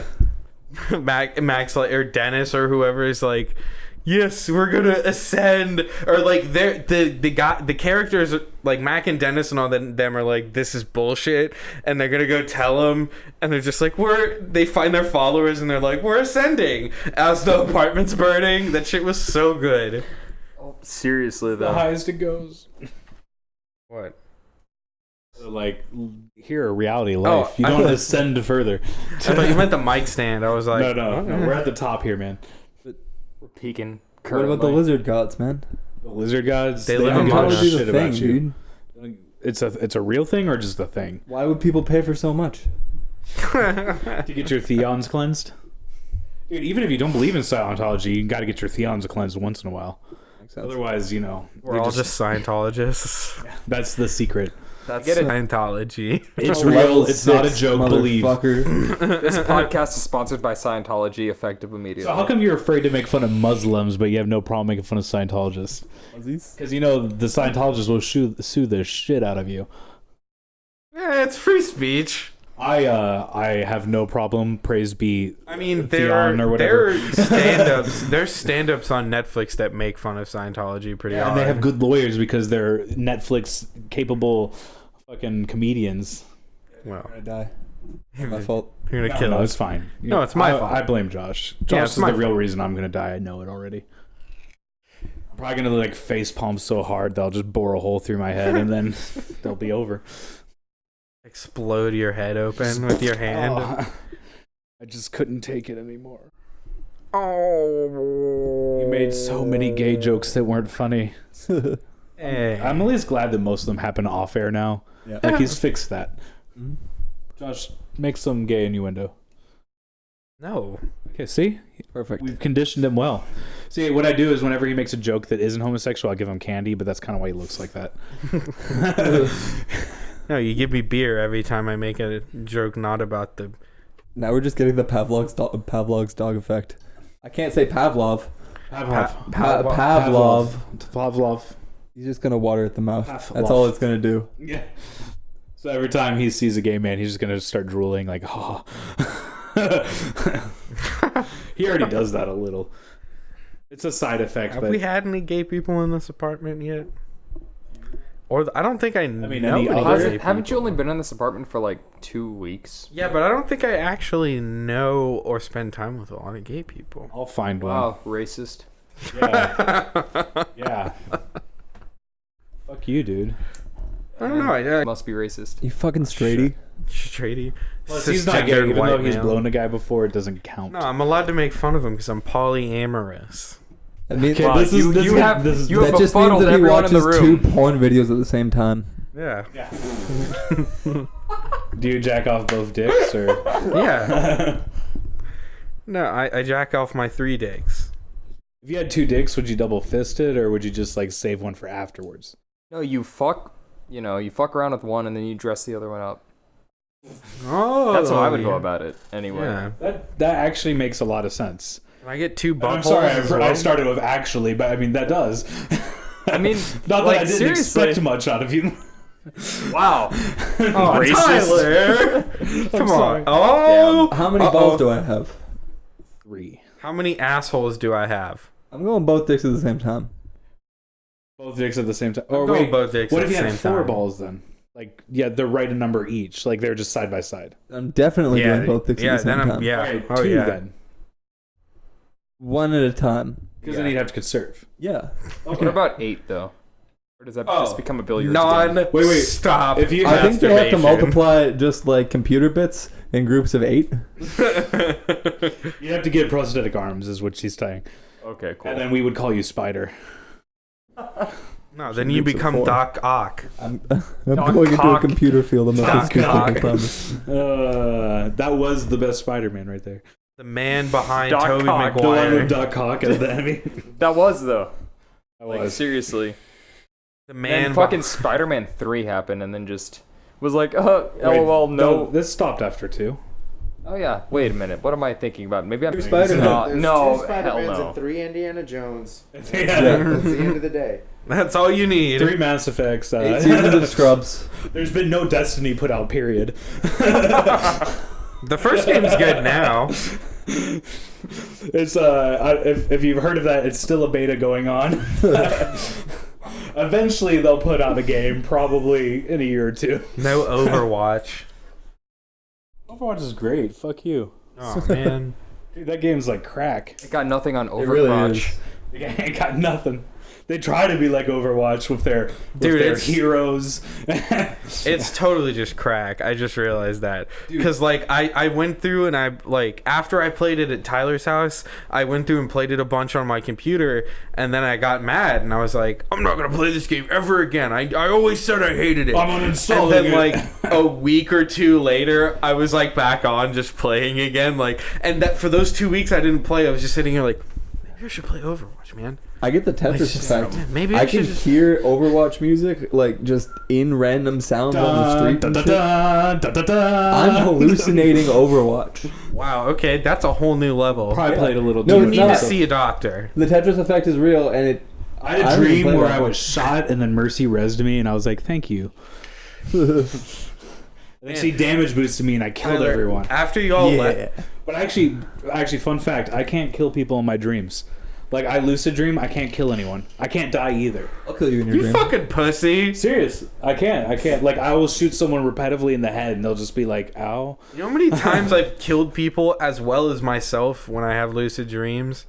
Max like, or Dennis or whoever is like, yes, we're gonna ascend, or like the characters like Mac and Dennis and all them are like, this is bullshit, and they're gonna go tell them, and they're just like, they find their followers and they're like, we're ascending as the apartment's burning. That shit was so good. Seriously, The though. highest it goes. What? So, like, here, reality life. Oh, You I don't thought- ascend further. I thought you meant the mic stand. I was like, No, we're at the top here, man. We're peaking. What about the lizard gods, man? The lizard gods, They they live don't in give a Monaco. Totally shit the about thing, you. dude. It's a real thing or just a thing? Why would people pay for so much? To get your theons cleansed? Dude, even if you don't believe in Scientology, you got to get your theons cleansed once in a while. Makes sense. Otherwise, we're you're all just Scientologists. that's the secret. That's Get it. Scientology. It's Level real. It's not a 6, joke. Believe. motherfucker. This podcast is sponsored by Scientology, effective immediately. So how come you're afraid to make fun of Muslims, but you have no problem making fun of Scientologists? Because you know the Scientologists will sue the shit out of you. It's free speech. I have no problem. Praise be. I mean, Theon or whatever. there are stand-ups. There's stand-ups on Netflix that make fun of Scientology pretty hard. And they have good lawyers because they're Netflix capable fucking comedians. Well, I die. My fault. you're gonna No, kill no, us. it's fine. No, it's my fault. I blame Josh. Yeah, Josh it's is my the real fault. reason I'm gonna die. I know it already. I'm probably gonna like face palm so hard that I'll just bore a hole through my head and then they'll be over. Explode your head open with your hand. Oh, I just couldn't take it anymore. Oh. You made so many gay jokes that weren't funny. Hey. I'm at least glad that most of them happen off air now. Yeah. Like he's fixed that. Mhm. Josh, make some gay innuendo. No. Okay, see? Perfect. We've conditioned him well. See, what I do is whenever he makes a joke that isn't homosexual, I give him candy, but that's kind of why he looks like that. No, you give me beer every time I make a joke not about the. Now we're just getting the Pavlov's dog effect. I can't say Pavlov. Pavlov. Pavlov. He's just gonna water at the mouth. Pavlov. That's all it's gonna do. Yeah. So every time he sees a gay man, he's just gonna start drooling like, oh. He already does that a little. It's a side effect. Have but we had any gay people in this apartment yet? Or I don't think I mean, know any any other- gay Haven't you people. only been in this apartment for like 2 weeks? Yeah, but I don't think I actually know or spend time with a lot of gay people. I'll find one. Wow, racist. Yeah. Yeah. Fuck you, dude. I don't know. I Must be racist. You fucking straighty. Straighty. Plus, he's not gay, Cisgendered even though white he's male. blown a guy before. It doesn't count. No, I'm allowed to make fun of him because I'm polyamorous. I mean, Okay, Wow, this you- is you have- this is you have that just means befuddled that he everyone in the watches room. 2 porn videos at the same time. Yeah. Yeah. Do you jack off both dicks or? Yeah. No, I jack off my 3 dicks. If you had 2 dicks, would you double fist it or would you just like save one for afterwards? No, you fuck around with one and then you dress the other one up. Oh, That's how I would yeah. go about it anyway. Yeah. That actually makes a lot of sense. Can I get 2 buttholes? I'm sorry, as I well? started with actually, but I mean that does. I mean, not that like, I didn't seriously. expect much out of you. Wow. Oh, Racist. Tyler! Come sorry. on. Oh! How many balls do I have? 3. How many assholes do I have? I'm going both dicks at the same time. Both dicks at the same time. I'm Or going wait, both dicks what at if you the had same 4 time. balls then? Like, yeah, they're right a number each. Like, they're just side by side. I'm definitely doing both dicks at the same time. Yeah. All right, Oh, 2 yeah. then. One at a time. Because then you'd have to conserve. Yeah. What about 8 though? Or does that just become a billiards Non. game? Wait. Stop. If you- I think they have to masturbation. multiply just like computer bits in groups of 8. You have to get prosthetic arms, is what she's saying. Okay, cool. And then we would call you Spider. No, then you Groups of become 4. Doc Ock. I'm Doc going into a Cock. computer field. I'm not Doc this Cock. I promise. That was the best Spider-Man right there. The man behind Doc Tobey Cock. The one Maguire. with Doc Cock as the enemy. That was though. That Like was. seriously. The man And fucking beh- Spider-Man 3 happened and then just was like, Wait, lol, no. This stopped after 2. Oh yeah. Wait a minute. What am I thinking about? Maybe I'm You're Spider-Man. There's no, 2 hell Spider-Mans no. and 3 Indiana Jones. Yeah. That's the end of the day. That's all you need. 3 Mass Effects. 8 seasons of Scrubs. There's been no Destiny put out, period. The first game's good now. It's if you've heard of that, it's still a beta going on. Eventually they'll put out a game, probably in a year or 2. No Overwatch. Overwatch is great. Fuck you. Oh man. Dude, that game's like crack. It got nothing on It really Overwatch. is. They ain't got nothing. They try to be like Overwatch with their Dude, their it's- heroes. It's totally just crack. I just realized that. Because, like, I went through and after I played it at Tyler's house, I went through and played it a bunch on my computer, and then I got mad, and I was like, I'm not going to play this game ever again. I always said I hated it. I'm And uninstalling then, it. like, a week or 2 later, I was, like, back on just playing again. Like, and that for those 2 weeks I didn't play, I was just sitting here like, maybe I should play Overwatch, man. I get the Tetris just- effect. maybe I I can should just- hear Overwatch music like just in random sounds on the street. and shit. I'm hallucinating Overwatch. Wow, okay, that's a whole new level. Probably played a little No, too it's much. You need not. to see a doctor. The Tetris effect is real, and it. I had I a don't even dream play where that I was much. shot and then Mercy rezzed me and I was like, thank you. And then she damage boosted me and I killed Tyler, everyone. After you all Yeah. left, But actually, fun fact, I can't kill people in my dreams. Like, I lucid dream, I can't kill anyone. I can't die either. I'll kill you in your you dream. fucking pussy. Serious. I can't. Like, I will shoot someone repetitively in the head and they'll just be like, ow. You know how many times I've killed people as well as myself when I have lucid dreams?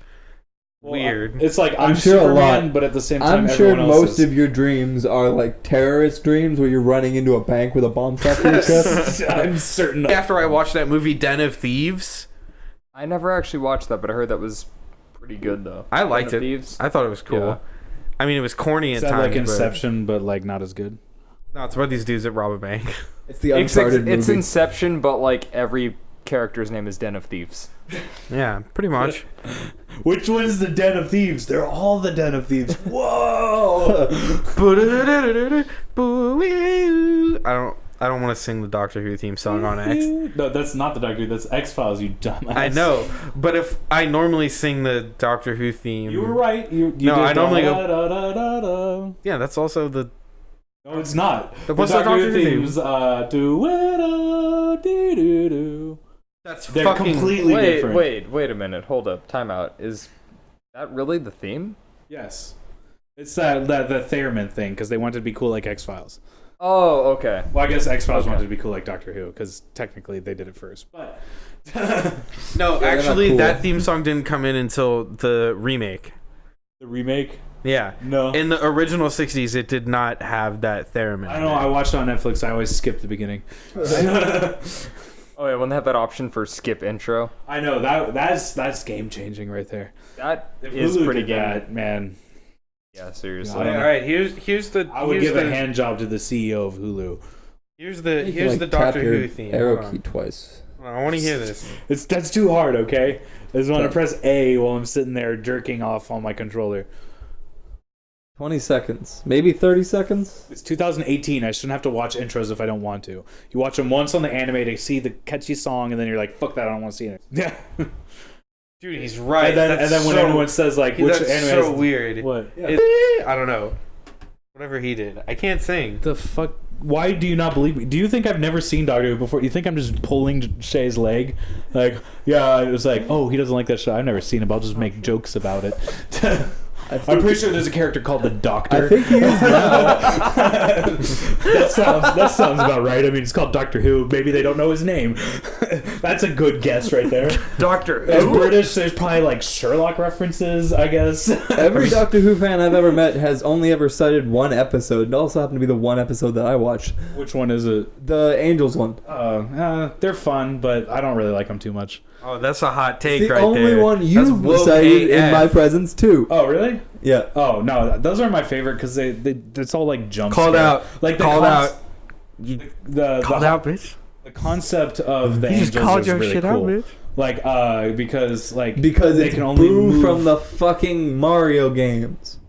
Weird. It's like, I'm sure a Superman, lot. but at the same time, I'm sure everyone else most is. of your dreams are like terrorist dreams where you're running into a bank with a bomb stuck to your chest. I'm certain. After I watched that movie Den of Thieves, I never actually watched that, but I heard that was pretty good though. I liked Den of it. Thieves? I thought it was cool. Yeah. I mean, it was corny at Is that times. like but- Inception, but like not as good? No, it's about these dudes that rob a bank. It's the It's Uncharted it's movie. Inception, but like every character's name is Den of Thieves. Yeah, pretty much. Which one is the Den of Thieves? They're all the Den of Thieves. Whoa! I don't want to sing the Doctor Who theme song on X. No, that's not the Doctor Who. That's X Files. You dumbass. I know, but if I normally sing the Doctor Who theme, You were right. You No, did I normally go- da-da-da-da-da. yeah, that's also the. No, it's not. What's the Doctor Who themes? Do-do-do. That's They're fucking. completely different. Wait a minute. Hold up. Time out. Is that really the theme? Yes. It's that the theremin thing because they wanted to be cool like X Files. Oh, okay. Well, I guess X Files Okay. wanted to be cool like Doctor Who because technically they did it first. But No, they're not actually, cool. that theme song didn't come in until the remake. the remake, Yeah. no. In the original 60s, it did not have that theremin. I don't know. I watched it on Netflix. I always skip the beginning. Oh yeah, wouldn't they have that option for skip intro? I know that's game changing right there. That If is Hulu pretty did good. that, man. Yeah, seriously. I don't know. All right, here's the. I would here's give the, a hand job to the CEO of Hulu. Here's the You can, here's like, the tap Doctor your Who theme. Arrow Hold on. key twice. Hold on, I want to hear this. That's too hard. Okay, I just want to Okay. press A while I'm sitting there jerking off on my controller. 20 seconds, maybe 30 seconds. It's 2018. I shouldn't have to watch intros if I don't want to. You watch them once on the anime to see the catchy song, and then you're like, "Fuck that! I don't want to see it." Yeah. Dude, he's right. And then when so, everyone says like, "Which that's anime?" so is weird. What? I don't know. Whatever he did. I can't sing. The fuck? Why do you not believe me? Do you think I've never seen Doctor Who before? You think I'm just pulling Shay's leg? Like, yeah, it was like, oh, he doesn't like that show. I've never seen it, but I'll just make jokes about it. I'm pretty sure there's a character called the Doctor. I think he is now. that sounds about right. I mean, it's called Doctor Who. Maybe they don't know his name. That's a good guess right there. Doctor As Who. British, there's probably like Sherlock references, I guess. Every Doctor Who fan I've ever met has only ever cited one episode. It also happened to be the one episode that I watched. Which one is it? The Angels one. They're fun, but I don't really like them too much. Oh, that's a hot take The right there. only one That's you've woke cited in AF. my presence too. Oh, really? Yeah. Oh no, those are my favorite because they it's all like jump Called scare. out. Like the Called cons- out. You the called the, out, bitch. the concept of the You just angels called is your really shit cool. out, bitch. Like because Because they it's can only Boo move from the fucking Mario games.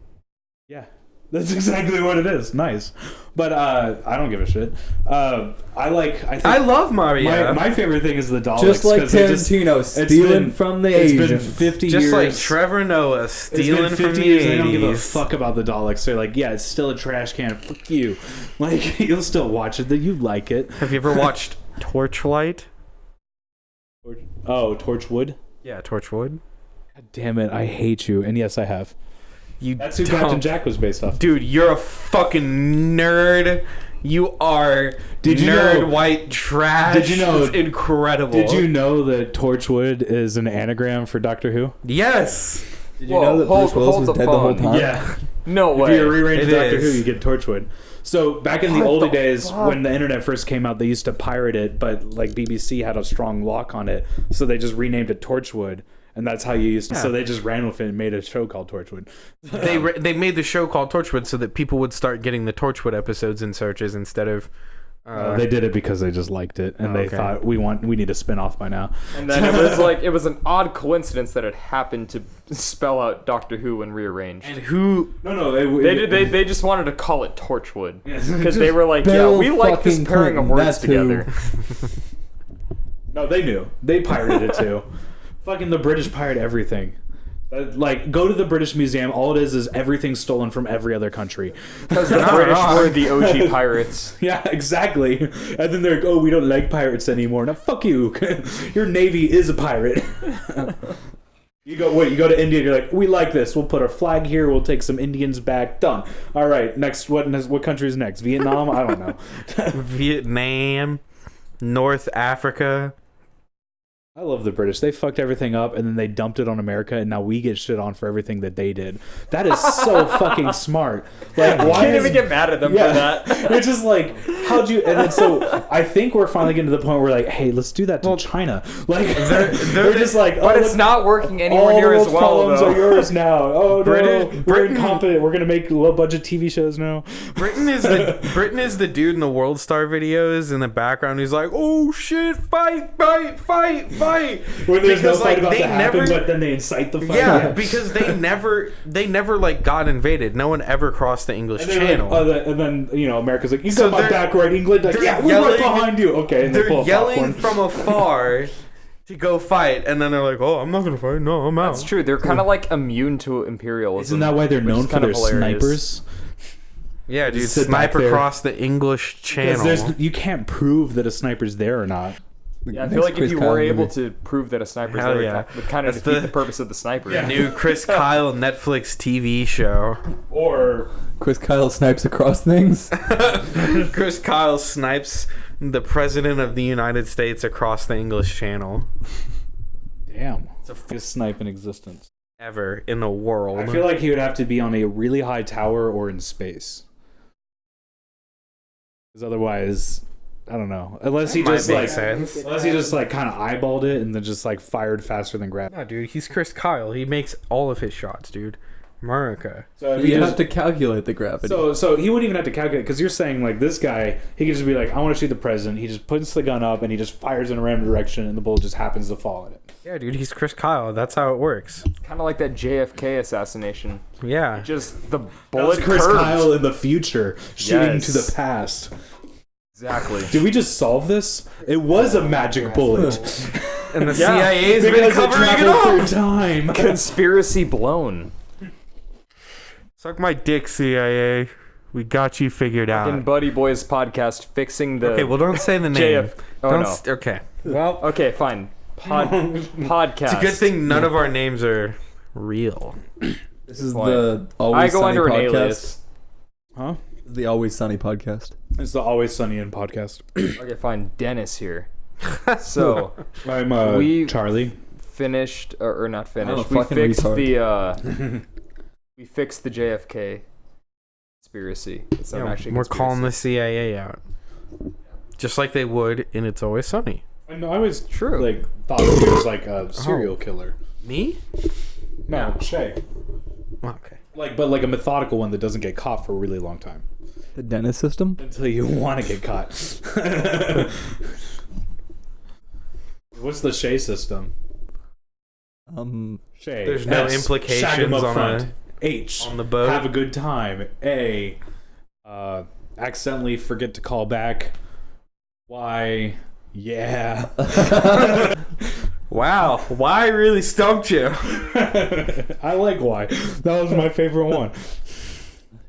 Yeah, that's exactly what it is. Nice, but I don't give a shit. I love Mario. my favorite thing is the Daleks. Just like 'cause they just- Tarantino stealing from the It's been Asians. 50 Just years. like Trevor Noah It's been stealing 50 from the years 80s. and they don't give a fuck about the Daleks. They're like, yeah, it's still a trash can. Fuck you. Like, you'll still watch it. That you like it. Have you ever watched Torchlight? Oh, Torchwood? Yeah, Torchwood. God damn it. I hate you. And yes, I have. You That's who don't- Captain Jack was based off. Dude, you're a fucking nerd. You are Did you nerd know- white trash. Did you know- It's incredible. Did you know that Torchwood is an anagram for Doctor Who? Yes. Did you know that Bruce Willis was dead the whole time? Yeah. No If way. you rearrange It Doctor Who, is. you get Torchwood. So back in the What olden the days, fuck? when the internet first came out, they used to pirate it, but like BBC had a strong lock on it, so they just renamed it Torchwood, and that's how you used to. Yeah. So they just ran with it and made a show called Torchwood. They made the show called Torchwood so that people would start getting the Torchwood episodes in searches instead of. They did it because they just liked it, and they okay. thought we need a spin-off by now. And then it was an odd coincidence that it happened to spell out Doctor Who and rearrange. And who? No, They just wanted to call it Torchwood Yes. because they were like, Bill yeah, we like this fucking pairing of Clinton, words that's who. together. No, they knew. They pirated it too. Fucking the British pirate everything. Like, go to the British Museum. All it is everything stolen from every other country. Because the British were the OG pirates. Yeah, exactly. And then they're like, oh, we don't like pirates anymore. Now, fuck you. Your navy is a pirate. You go to India, you're like, we like this. We'll put our flag here. We'll take some Indians back. Done. All right, next, what country is next? Vietnam? I don't know. Vietnam, North Africa. I love the British. They fucked everything up and then they dumped it on America, and now we get shit on for everything that they did. That is so fucking smart. Like, I why can't is- even get mad at them Yeah. for that. It's just like, how'd you? And then so I think we're finally getting to the point where like, hey, let's do that to China. Like they're just like, But oh, it's look, not working anywhere all near the as world's well, problems though. are yours now. Oh no, Britain- we're Britain- incompetent. We're gonna make low budget TV shows now. Britain is the dude in the World Star videos in the background who's like, oh shit, fight. When there's Because, no fight like, about they to happen, never- but then they incite the fight. Yeah, because they never like got invaded. No one ever crossed the English And, they're Channel. like, and then America's like, you So got my they're- back, right, England? Like, they're yeah, we're right yelling- behind you. Okay, and they They're pull a yelling popcorn. from afar to go fight, and then they're like, "Oh, I'm not gonna fight. No, I'm out." That's true. They're kind of like immune to imperialism. Isn't that why they're which known is for kind their of hilarious. snipers? Yeah, dude, Sit back sniper there. across the English Because Channel. you can't prove that a sniper's there or not. Yeah, I feel like if you were able to prove that a sniper's Hell there, yeah. it would kind of That's defeat the- the purpose of the sniper. Yeah. New Chris Kyle Netflix TV show. Or Chris Kyle snipes across things. Chris Kyle snipes the president of the United States across the English Channel. damn, it's the biggest snipe in existence. Ever in the world. I feel like he would have to be on a really high tower or in space. Because otherwise, I don't know. Unless he Might just make like, sense. unless he just like kind of eyeballed it and then just like fired faster than gravity. No, dude, he's Chris Kyle. He makes all of his shots, dude. America. So if he You just, have to calculate the gravity. so he wouldn't even have to calculate, because you're saying like this guy, he could just be like, I want to shoot the president. He just puts the gun up and he just fires in a random direction, and the bullet just happens to fall in it. Yeah, dude, he's Chris Kyle. That's how it works. Kind of like that JFK assassination. Yeah. Just the That was bullet Chris curved. Kyle in the future shooting to Yes. the past. Exactly. Did we just solve this? It was a magic bullet. And the Yeah, CIA's been Because it covering it traveled through up. time. Conspiracy blown. Suck my dick, CIA. We got you figured out. In Buddy Boys podcast, fixing the. Okay, well, don't say the name. JF. Oh, don't no. Okay. Well, Okay, fine. Podcast. it's a good thing none of our names are real. This is Point. the I Always go Sunny under an podcast. alias. Huh? The Always Sunny podcast. It's the Always Sunny in podcast. Okay, fine. Dennis here. So I'm We- Charlie. finished or not I'm a finished. We fucking fixed retard. the we fixed the JFK conspiracy. It's not Yeah, actually. we're conspiracy. calling the CIA out. Just like they would in It's Always Sunny. I know. I was True. like thought he was like a serial killer. Me? No, Shay. Okay. But like a methodical one that doesn't get caught for a really long time The Dennis system? until you want to get caught. What's the Shay system? Shay. There's no S, implications shag 'em up on front. H. on the boat. Have a good time. A. Accidentally forget to call back. Y. Yeah. Wow. Why really stumped you? I like Y. That was my favorite one.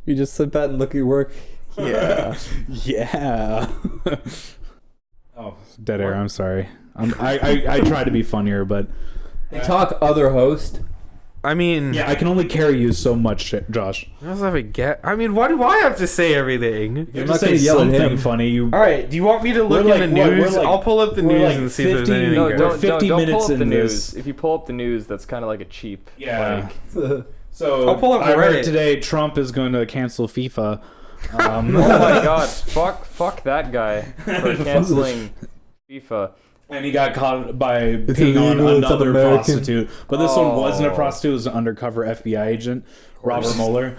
You just sit back and look at your work. Yeah. Yeah. Oh, dead air. I'm sorry. I try to be funnier, but Hey, talk, other host. I mean, yeah, I can only carry you so much, Josh. I also have a get. I mean, why do I have to say everything? You I'm have not to say gonna yell at something him. funny. You. All right. Do you want me to look We're in the like- what? news? We're like- I'll pull up the we're news like and see if there's 50 anything. No, We're don't, 50 don't pull minutes up the into news. this. If you pull up the news, that's kind of like a cheap. Yeah. Like, So I'll pull up I the heard Reddit. today Trump is going to cancel FIFA. oh my God! Fuck that guy for canceling FIFA. And he got caught by It's peeing on illegal, it's another un-American. prostitute. But this one wasn't a Oh. prostitute, it was an undercover FBI agent, Robert Mueller.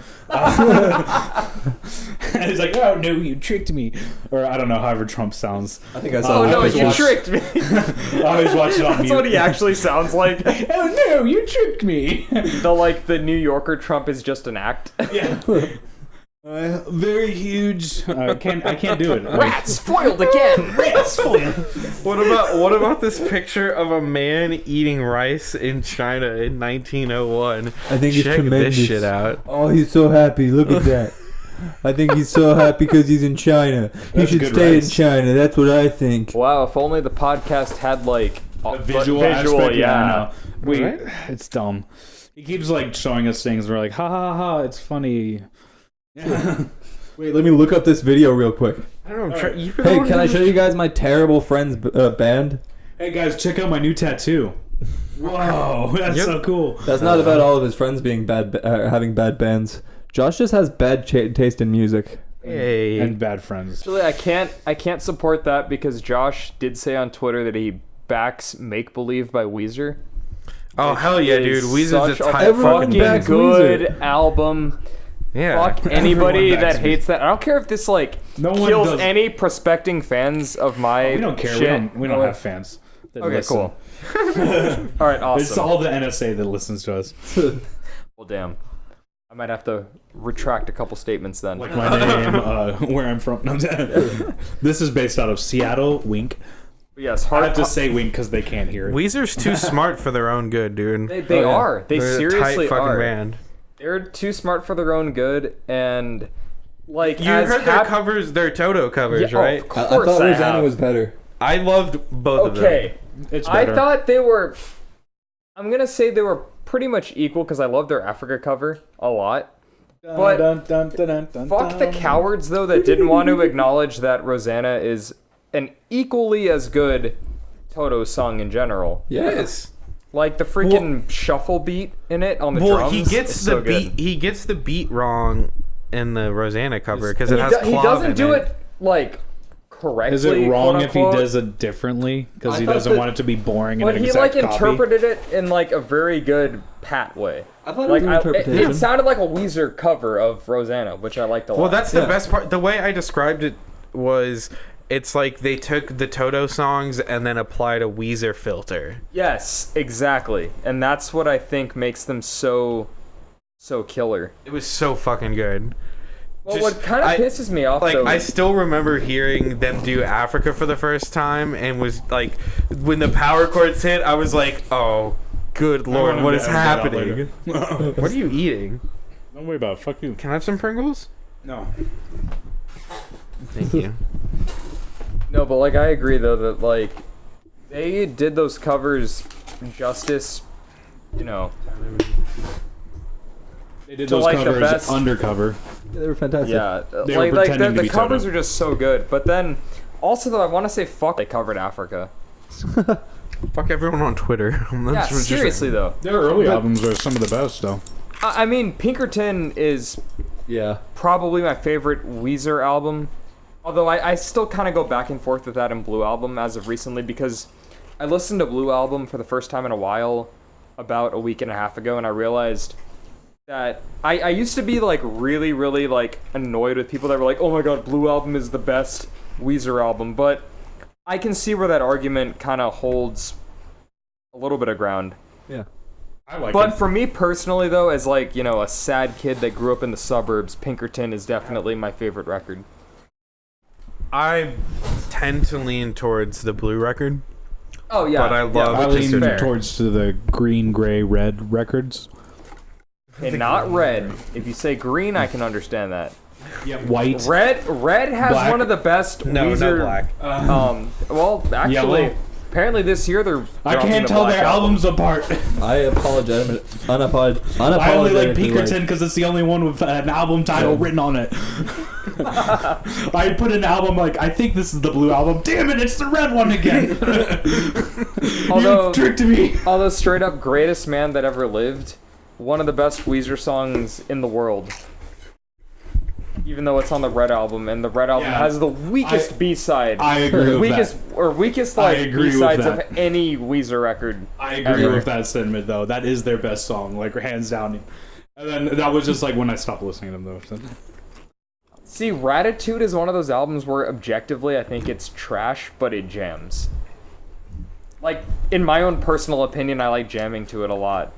And he's like, oh no, you tricked me. Or I don't know, however Trump sounds. I think I saw Oh that. no, always you watch- tricked me. I always watch it on That's mute. what he actually sounds like. Oh no, you tricked me. The New Yorker Trump is just an act. Yeah. Very huge. I can't do it. Rats foiled again. Rats foiled. What about this picture of a man eating rice in China in 1901? I think it's Check tremendous. this shit out. Oh, he's so happy. Look at that. I think he's so happy because he's in China. He That's should good stay rice. in China. That's what I think. Wow, if only the podcast had like A visual aspect, yeah. I know. It's dumb. He keeps like showing us things. And we're like, ha ha ha, it's funny. Wait, let me look up this video real quick. I don't know. Alright. Hey, can I show you guys my terrible friend's band? Hey guys, check out my new tattoo. Whoa, that's Yep. so cool. That's not about all of his friends being having bad bands. Josh just has bad taste in music. Hey. And bad friends. Actually, I can't support that because Josh did say on Twitter that he backs Make Believe by Weezer. Oh hell yeah, dude! Is Weezer's such a tight Everyone fucking backs good Weezer. album. yeah. Fuck anybody Everyone backs that hates that. I don't care if this No one kills does- any prospecting fans of my. We don't care. Shit. We don't have fans. That Okay, listen. cool. All right, awesome. It's all the NSA that listens to us. Well, damn. I might have to retract a couple statements then. Like my name, where I'm from. No, this is based out of Seattle. Wink. But yes, I hard have to say wink because they can't hear it. Weezer's too smart for their own good, dude. They Oh, yeah. are. They They're a seriously tight fucking are. band. They're too smart for their own good, and like You as heard their covers, their Toto covers, Yeah, right? Of I course thought I Rosanna have. was better. I loved both of them. Okay, It's I better. thought they were. I'm gonna say they were pretty much equal because I love their Africa cover a lot. But fuck the cowards though that didn't want to acknowledge that Rosanna is an equally as good Toto song in general. Yes. Like the freaking shuffle beat in it on the Well, drums. he gets is the so beat. good. He gets the beat wrong in the Rosanna cover because it has He clav doesn't in do it like correctly. Is it wrong quote if he unquote, does it differently? Because I he thought doesn't that- want it to be boring and But an he exact like copy? interpreted it in like a very good Pat way. I thought Like it was an interpretation. it sounded like a Weezer cover of Rosanna, which I liked a lot. Well, that's the Yeah. best part. The way I described it was, it's like they took the Toto songs and then applied a Weezer filter. yes, exactly, and that's what I think makes them so killer. It was so fucking good. Well, Just- what kind of I- pisses me off Like, though, I still remember hearing them do Africa for the first time, and was like, when the power chords hit, I was like, oh, good lord, what is happening? What are you eating? Don't worry about it. Fuck you. Can I have some Pringles? No. Thank you. No, but like I agree though that like they did those covers justice, you know. They did To, those like, the covers best- undercover. Yeah, they were fantastic. Yeah, They were like pretending to the be covers Toto. are just so good. But then also though I want to say fuck they covered Africa. Fuck everyone on Twitter. Yeah, That's just- seriously though. Their early albums are some of the best, though. I mean Pinkerton is Yeah. probably my favorite Weezer album. Although I still kind of go back and forth with that and Blue Album as of recently because I listened to Blue Album for the first time in a while about a week and a half ago and I realized that I used to be like really, really like annoyed with people that were like, oh my god, Blue Album is the best Weezer album, but I can see where that argument kind of holds a little bit of ground. Yeah. I like But it. for me personally though, as like, you know, a sad kid that grew up in the suburbs, Pinkerton is definitely my favorite record. I tend to lean towards the Blue record. Oh yeah. But I love I which is lean fair. towards to the green, gray, red records. And not red. If you say green, I can understand that. Yeah, white. Red has Black. one of the best No, Weezer. no black. Well, actually, Yellow. apparently this year they're. I dropping can't the tell Black their album. albums apart. I apologize. I only like Pinkerton because it's the only one with an album title written on it. I put an album like, I think this is the Blue Album. Damn it, it's the red one again. Although- You tricked me. Although straight up greatest man that ever lived, one of the best Weezer songs in the world. Even though it's on the Red album, and the Red album Yeah. has the weakest B-side. I agree with weakest I like agree with B-sides that. of any Weezer record. I agree ever. with that sentiment, though. That is their best song, like, hands down. And then that was just like when I stopped listening to them, though. So. See, Ratitude is one of those albums where objectively I think it's trash, but it jams. Like, in my own personal opinion, I like jamming to it a lot.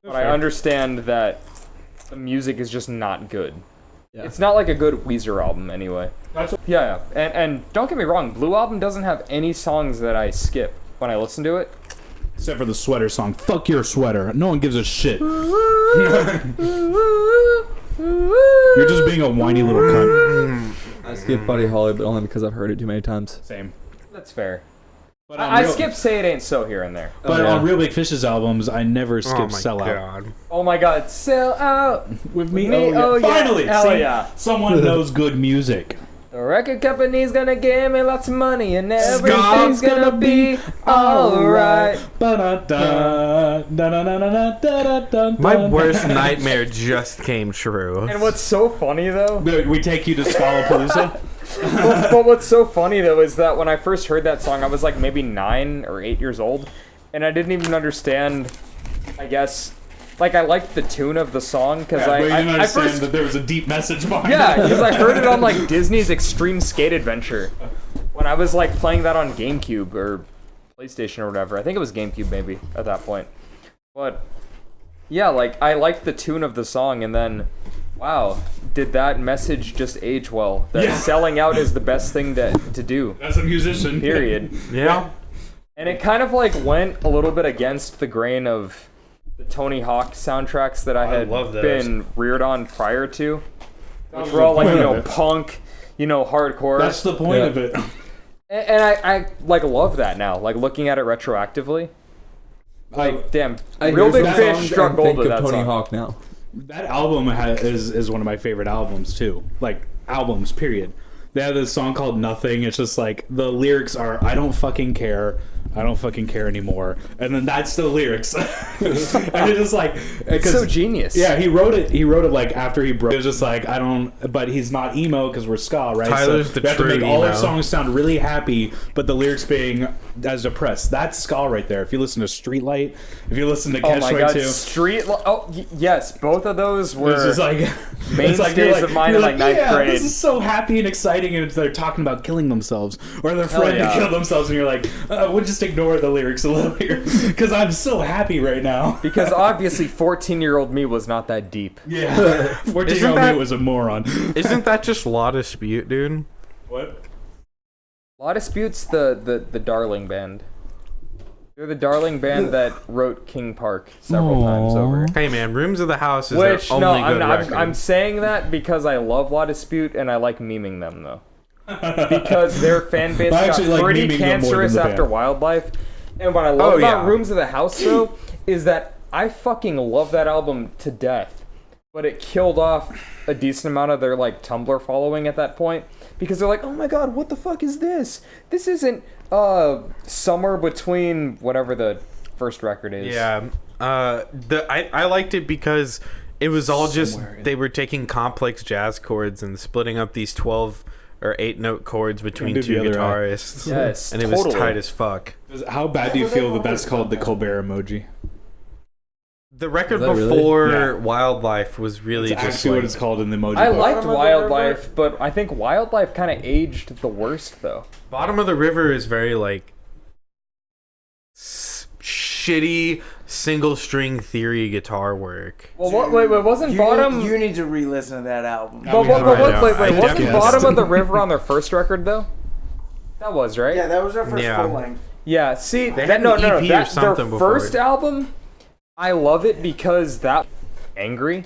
But I fair. understand that the music is just not good. Yeah. It's not like a good Weezer album, anyway. That's Yeah. And don't get me wrong, Blue Album doesn't have any songs that I skip when I listen to it. except for the sweater song. Fuck your sweater. No one gives a shit. You're just being a whiny little cunt. I skip Buddy Holly, but only because I've heard it too many times. Same. That's fair. But I skip Say It Ain't So here and there. But Oh, yeah. on Real Big Fish's albums, I never skip Oh my Sell Out. god. Oh my god, Sell Out! With me, Me, oh yeah. oh, yeah. Finally, Hell see? yeah. Someone knows good music. The record company's gonna give me lots of money and Scott's everything's gonna be alright. My worst nightmare just came true. And what's so funny though, We take you to Scalapalooza. but what's so funny though is that when I first heard that song, I was like maybe 9 or 8 years old, and I didn't even understand. I guess, like I liked the tune of the song because But you didn't I understand first that there was a deep message behind yeah it. because I heard it on like Disney's Extreme Skate Adventure when I was like playing that on GameCube or PlayStation or whatever. I think it was GameCube maybe at that point, but yeah, like I liked the tune of the song, and then wow, did that message just age well? That Yeah. selling out is the best thing to do. As a musician. Period. Yeah. And it kind of like went a little bit against the grain of the Tony Hawk soundtracks that I had love those. been reared on prior to. Which were all like, you know, punk, you know, hardcore. That's the point Yeah. of it. And I like love that now, like looking at it retroactively. Like, damn, I Real hear Big some Fish songs struck and gold think with of that Tony song. Hawk now. That album is one of my favorite albums too. Like albums, period. They have this song called Nothing. It's just like the lyrics are I don't fucking care. I don't fucking care anymore. And then that's the lyrics. And it's just like It's so genius. Yeah, he wrote it like after he broke. It was just like I don't, but he's not emo because we're ska, right? Tyler's the we have to true make all our emo. songs sound really happy, but the lyrics being as depressed. That's ska right there. If you listen to Streetlight, if you listen to Oh Catch my 22, god, yes, both of those were. it's just like mainstays of mine in, like, ninth yeah, grade. This is so happy and exciting, and they're talking about killing themselves or their Hell friend yeah. to kill themselves, and you're like, we'll just ignore the lyrics a little here because I'm so happy right now. Because obviously 14-year-old me was not that deep. Yeah, 14-year-old that- me was a moron. Isn't that just Law Dispute, dude? What? Law Dispute's the Darling band. They're the darling band that wrote King Park several times over. Hey man, Rooms of the House is Which, their no, only good record. I'm saying that because I love La Dispute and I like memeing them, though. Because their fan base I got actually like pretty memeing them more than cancerous the after band. Wildlife. And what I love Oh, about yeah. Rooms of the House, though, is that I fucking love that album to death. But it killed off a decent amount of their, like, Tumblr following at that point. Because they're like, oh my god, what the fuck is this? This isn't, Summer Between whatever the first record is. Yeah, I liked it because it was all just they were taking complex jazz chords and splitting up these 12 or 8 note chords between do two the other guitarists. Yes, and it totally. was tight as fuck. How bad do you feel that that's called the Colbert emoji? The record Is that really? before Yeah. Wildlife was really It's just actually like, what it's called in the emoji I book. liked Bottom of the Wildlife, but I think Wildlife kind of aged the worst, though. Bottom of the River is very like shitty single string theory guitar work. Well, wait, wasn't Bottom... You need to re-listen to that album. But I know. wait, I wasn't definitely- Bottom of the River on their first record, though? That was, right? Yeah, that was our first Yeah. full length. Yeah, see, They that, had an EP or that, something their before first it. album, I love it because that angry.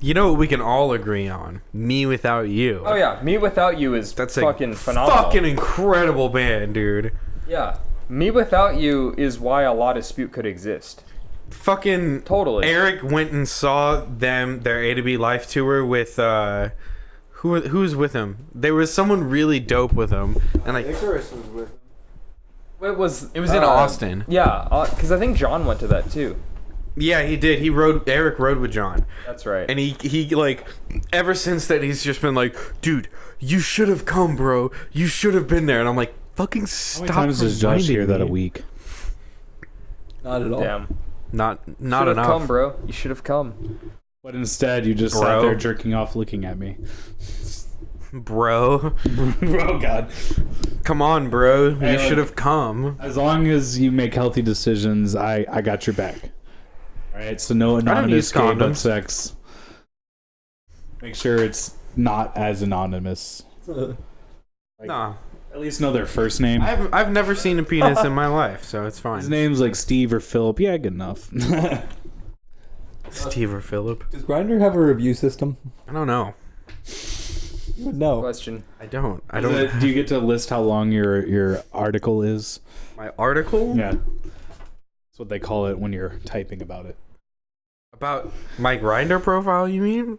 You know what we can all agree on? Me Without You. Oh yeah, Me Without You is That's fucking a phenomenal. fucking incredible band, dude. Yeah, Me Without You is why a La Dispute could exist. Fucking Totally. Eric went and saw them their A to B Life tour with who's with him? There was someone really dope with him, and like Icarus was with. It was in Austin. Yeah, because I think John went to that too. Yeah, he did. Eric rode with John. That's right. And he like ever since that he's just been like, dude, you should have come, bro. You should have been there. And I'm like, fucking How stop. many times does Josh reminding hear that a me. week? Not at all. Damn. Not Should've enough. come, bro. You should have come. But instead, you just sat Bro. there jerking off looking at me. Bro. Oh, God. Come on, bro. Hey, You look. should have come. As long as you make healthy decisions, I got your back. All right, so no anonymous use gay butt condoms. sex. Make sure it's not as anonymous. Like, Nah. At least know their first name. I've never seen a penis in my life, so it's fine. His name's like Steve or Philip. Yeah, good enough. Steve or Philip? Does Grindr have a review system? I don't know. You would know. Question. I don't. Do you get to list how long your article is? My article Yeah. That's what they call it when you're typing about it. about my Grindr profile, you mean?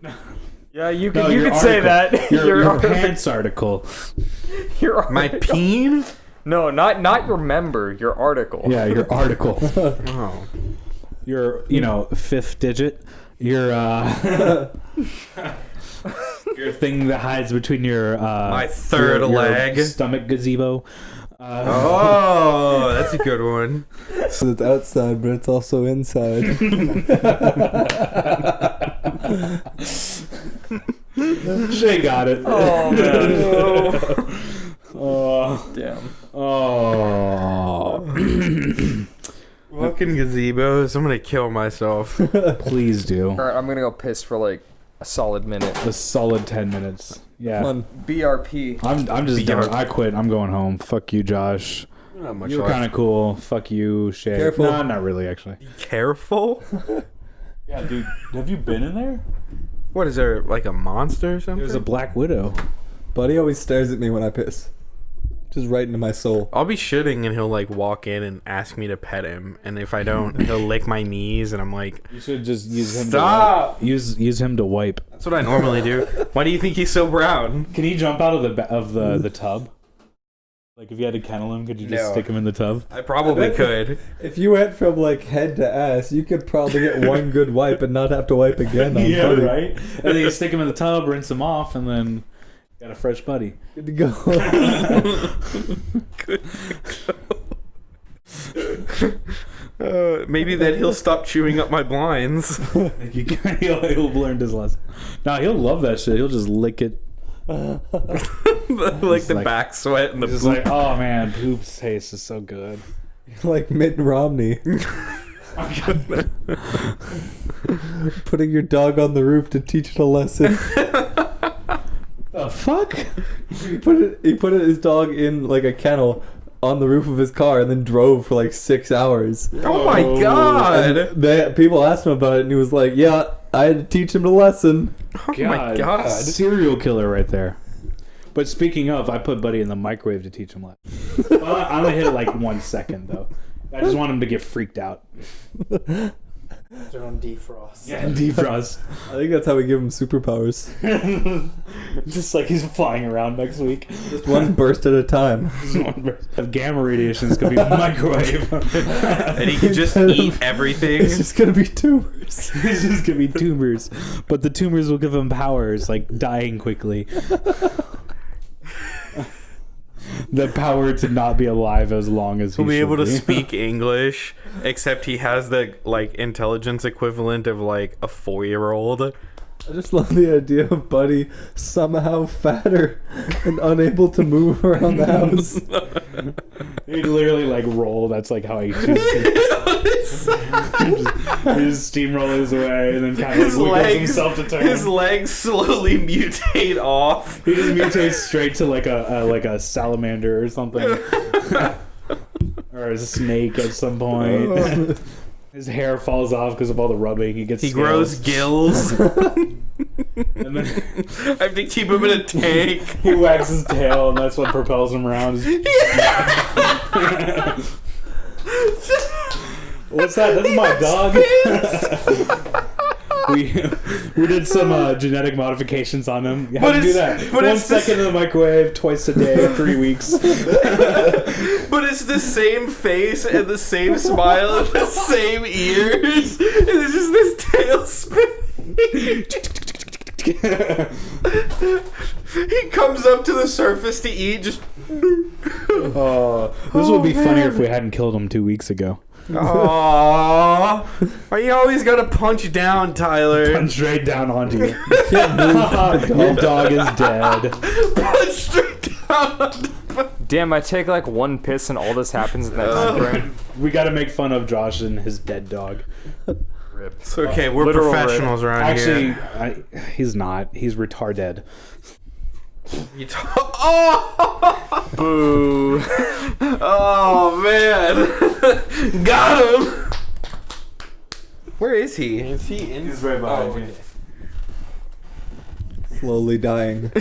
Yeah, you No, could your say article. that. Your pants article. your My article. peen? No, not your member. Your article. Yeah, your article. Oh. Your, fifth digit. Your your thing that hides between your My third your leg. stomach gazebo. Oh, that's a good one. So it's outside, but it's also inside. Shay got it. Oh man. Oh, Damn. oh. Fucking gazebos. I'm gonna kill myself. Please do. All right, I'm gonna go piss for like a solid minute. A solid 10 minutes. Yeah. Fun. BRP. I'm just BR. done. I quit. I'm going home. Fuck you, Josh. Not much You were left. kind of cool. Fuck you, Shay. Careful. Nah, not really, actually. Careful. Yeah, dude. Have you been in there? What is there, like a monster or something? There's a black widow. Buddy always stares at me when I piss. Just right into my soul. I'll be shitting and he'll like walk in and ask me to pet him, and if I don't, he'll lick my knees, and I'm like, You should just use him. Stop! To wipe. Use him to wipe. that's what I normally do. Why do you think he's so brown? Can he jump out of the tub? Like if you had to kennel him, could you just No. stick him in the tub? I probably could. If you went from like head to ass, you could probably get one good wipe and not have to wipe again. On Yeah, Buddy. right. And then you stick him in the tub, rinse him off, and then got a fresh buddy. Good to go. Maybe then he'll stop chewing up my blinds. Like he'll learn his lesson. Nah, he'll love that shit. He'll just lick it. Like the like- back sweat and the He's just like, oh man, poop's taste is so good. Like Mitt Romney. Putting your dog on the roof to teach it a lesson. The fuck? He put his dog in like a kennel on the roof of his car and then drove for like 6 hours. Oh my god! People asked him about it, and he was like, "Yeah, I had to teach him a lesson." Oh my god! Serial killer right there. But speaking of, I put Buddy in the microwave to teach him lessons. I'm gonna hit it like 1 second though. I just want him to get freaked out. They're on defrost. Yeah, defrost. I think that's how we give him superpowers. Just like he's flying around next week. Just one burst at a time. Just one burst of gamma radiation is gonna be microwave. And he can just eat everything. It's just gonna be tumors. It's just gonna be tumors, but the tumors will give him powers like dying quickly. The power to not be alive as long as He'll be able to speak English, except he has the like intelligence equivalent of like a 4-year-old. I just love the idea of Buddy somehow fatter and unable to move around the house. He'd literally like roll. That's like how he chooses. He just steamrollers away and then kind of wiggles himself to turn. His legs slowly mutate off. He just mutates straight to like a salamander or something, or a snake at some point. His hair falls off because of all the rubbing. He He grows gills. And then I have to keep him in a tank. he wags his tail, and that's what propels him around. What's that? That's my dog. We did some genetic modifications on him. How But do you do it's- that? but 1 it's second in the microwave, twice a day, 3 weeks. But it's the same face and the same smile and the same ears. And it's just this tail spinning. He comes up to the surface to eat, just. This would be funnier if we hadn't killed him 2 weeks ago. Aww. Why you always gotta punch down, Tyler? Punch straight down onto you. Your dog is dead. Punch straight down. Damn, I take like one piss and all this happens in that time frame. We got to make fun of Josh and his dead dog. Rip. It's okay, we're Literal professionals around Actually, here. he's not. He's retarded. Oh! Boo. Oh man! Got him! Where is he? Is he in? He's right behind me. Slowly dying.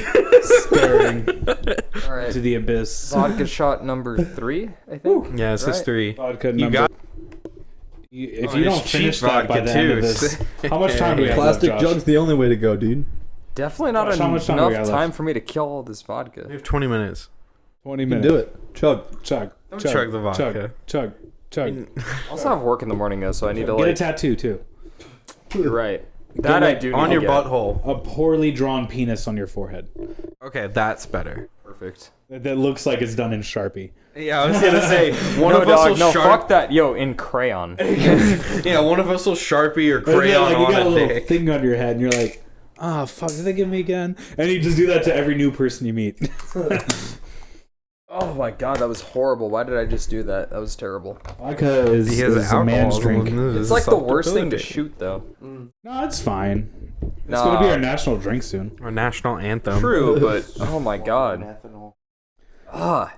Staring All right. to the abyss. Vodka shot number 3, I think. Yeah, it's just Right. 3. Vodka You number. got If Oh, you and don't it's cheap finish that by vodka, the end of too. this, how much time do we have left, Plastic Josh? jug's the only way to go, dude. Definitely not Josh, how much time we enough got time left? for me to kill all this vodka. We have 20 minutes. 20 You can minutes. do it. Chug. Chug. Don't chug the vodka. Chug. Chug. I also have work in the morning though, so I need to Get a like. tattoo too. You're right. That I do. On need your to get. butthole. A poorly drawn penis on your forehead Okay, that's better. Perfect. that looks like it's done in Sharpie. Yeah, I was gonna say one No, of us dog. will No, sharp. fuck that. Yo, in crayon. Yeah, one of us will Sharpie or crayon like, you got a on a little dick. thing on your head, and you're like, "Ah, fuck! Did they give me again?" And you just do that to every new person you meet. Oh my god, that was horrible. Why did I just do that? That was terrible. Vodka is a man's drink. It's like the worst thing to shoot though. No, it's fine. It's Nah. gonna be our national drink soon. Our national anthem. True, but oh my god. Ethanol. Ah,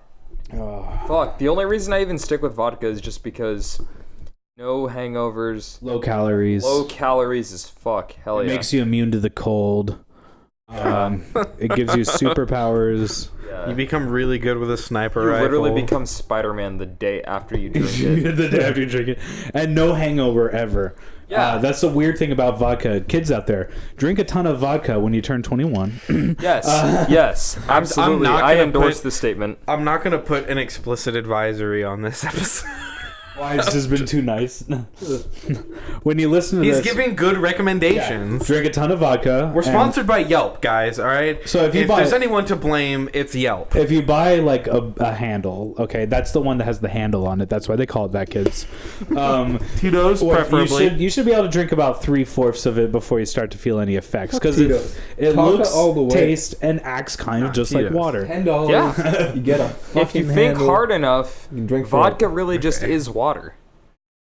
Oh, fuck. The only reason I even stick with vodka is just because no hangovers, low calories. low calories as fuck. Hell It yeah. makes you immune to the cold. It gives you superpowers. Yeah. You become really good with a sniper You rifle. literally become Spider-Man the day after you drink it. The day after you drink it, and no hangover ever. Yeah. That's the weird thing about vodka. Kids out there, drink a ton of vodka when you turn 21. Yes, yes, absolutely. not I gonna endorse put- this statement. I'm not gonna put an explicit advisory on this episode. Why it's just been too nice. When you listen to He's this, giving good recommendations. drink a ton of vodka. We're and sponsored by Yelp, guys. All right. So if you buy- there's anyone to blame, it's Yelp. If you buy like a handle, okay, that's the one that has the handle on it. That's why they call it that, kids. Tito's, You should be able to drink about 3/4 of it before you start to feel any effects, because Tito's. it Tonka looks, all the way. tastes, and acts kind of just like Tito's. water. $10. Yeah. You get a If you fucking think handle. hard enough, You can drink vodka really just is water.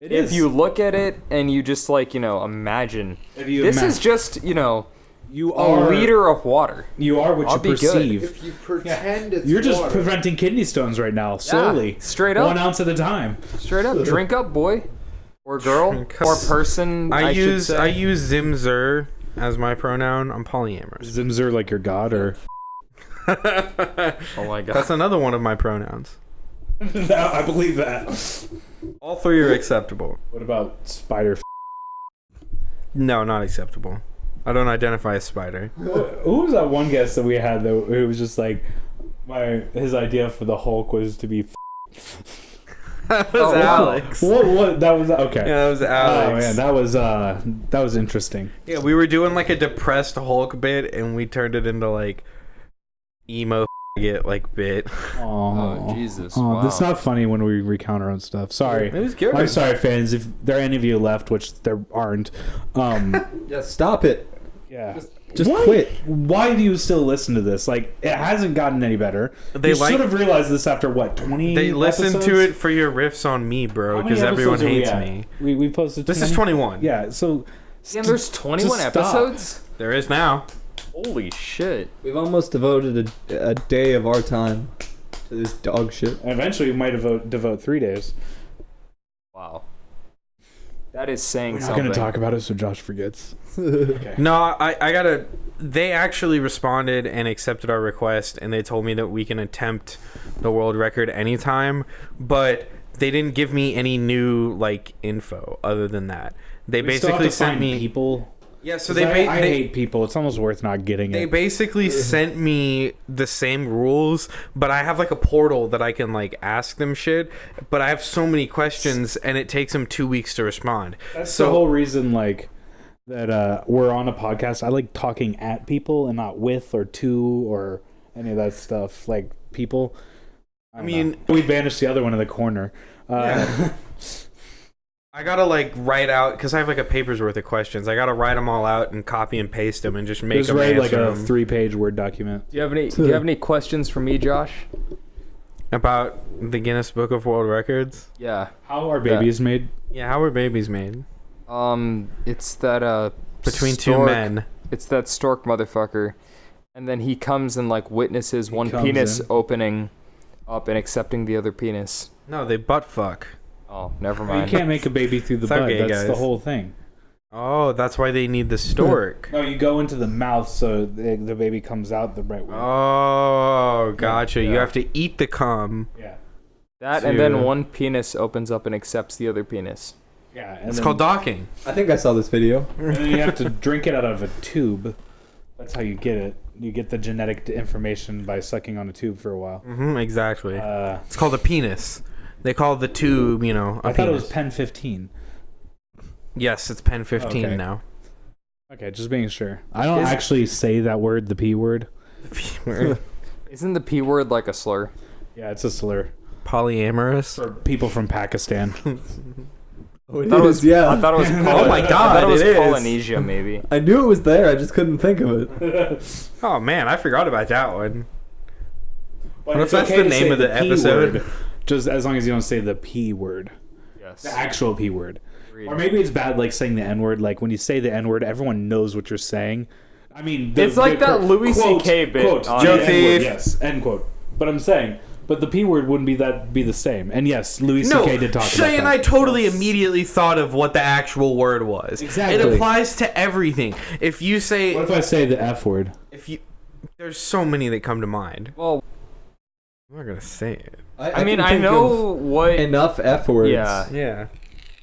It If you look at it and you just like, imagine. If you This imagine- is just, You a are liter of water. You are what I'll you be good. perceive. If you pretend it's You're just water. preventing kidney stones right now, slowly. straight up. 1 ounce at a time. Straight up, drink up, boy, or girl, or person. I should say. I use Zimzer as my pronoun. I'm polyamorous. Zimzer like your god, or Oh my god. That's another one of my pronouns. no, I believe that. All three are acceptable. What about spider? No, not acceptable. I don't identify as spider. Who was that one guest that we had that it was just like his idea for the Hulk was to be. That was Alex. What? That was okay. Yeah, that was Alex. Oh man, that was interesting. Yeah, we were doing like a depressed Hulk bit, and we turned it into like emo like bit. Oh Jesus! Oh, Wow. That's not funny when we recount our own stuff. Sorry. It was good. I'm sorry, fans. If there are any of you left, which there aren't, Yeah, stop it. yeah, Just Why- quit. Why do you still listen to this? Like, it hasn't gotten any better. They you like- should have realized this after what 20. They listen episodes? to it for your riffs on me, How bro, many because everyone episodes are we hates at? me. We posted. This is 21. Yeah, so Damn, there's 21 Just stop. episodes. There is now. Holy shit! We've almost devoted a day of our time to this dog shit. eventually we might devote 3 days. Wow. That is saying We're not something. going to talk about it, so Josh forgets. Okay. No, I gotta. They actually responded and accepted our request, and they told me that we can attempt the world record anytime, but they didn't give me any new like info other than that. They We still have basically to sent find me. people. Yeah, so 'Cause they I hate people. It's almost worth not getting They it. basically sent me the same rules, but I have like a portal that I can like ask them shit. But I have so many questions, and it takes them 2 weeks to respond. That's so the whole reason, like, that we're on a podcast. I like talking at people and not with or to or any of that stuff. Like, people. I mean- we banished the other one in the corner. I gotta like write out because I have like a paper's worth of questions. I gotta write them all out and copy and paste them and just make Just them write like answer a 'em. 3-page Word document. Do you have any questions for me, Josh? About the Guinness Book of World Records. Yeah. How are babies made? Yeah, how were babies made? It's that Between two stork- men. It's that stork motherfucker, and then he comes and like witnesses one comes penis in. opening up and accepting the other penis. No, they butt fuck. Oh, never You mind. can't make a baby through the It's butt. okay, That's the guys. whole thing. Oh, that's why they need the stork. No, you go into the mouth so the baby comes out the right way. Oh, gotcha. You Yeah. have to eat the cum. Yeah. That and then to- one penis opens up and accepts the other penis. Yeah. And It's then, called docking. I think I saw this video. and then you have to drink it out of a tube. That's how you get it. You get the genetic information by sucking on a tube for a while. Exactly. It's called a penis. They call the tube, a I penis. thought it was Pen 15. Yes, it's Pen 15 Okay. now. Okay, just being sure. I don't Is- actually say that word, the P word. Isn't the P word like a slur? Yeah, it's a slur Polyamorous. for people from Pakistan. Oh, it I thought it is, was, yeah. I thought it was Oh my I God, thought it was it is. Polynesia, maybe. I knew it was there. I just couldn't think of it. Oh man, I forgot about that one. But What if it's that's okay the to name say of the P episode? word, just as long as you don't say the P word, Yes. the actual P word. Agreed. Or maybe it's bad, like saying the N word. Like when you say the N word, everyone knows what you're saying. I mean, It's like that Louis quote, CK bit Quote, on- the Joke N-word, thief. yes, end quote. But I'm saying, but the P word wouldn't be the same. And yes, Louis No, CK did talk Shay about and that. I totally immediately thought of what the actual word was. Exactly. It applies to everything. If you say, What if I say the F word? there's so many that come to mind. Well, I'm not gonna say it. I mean, can I think know of what. enough F words. Yeah. Yeah.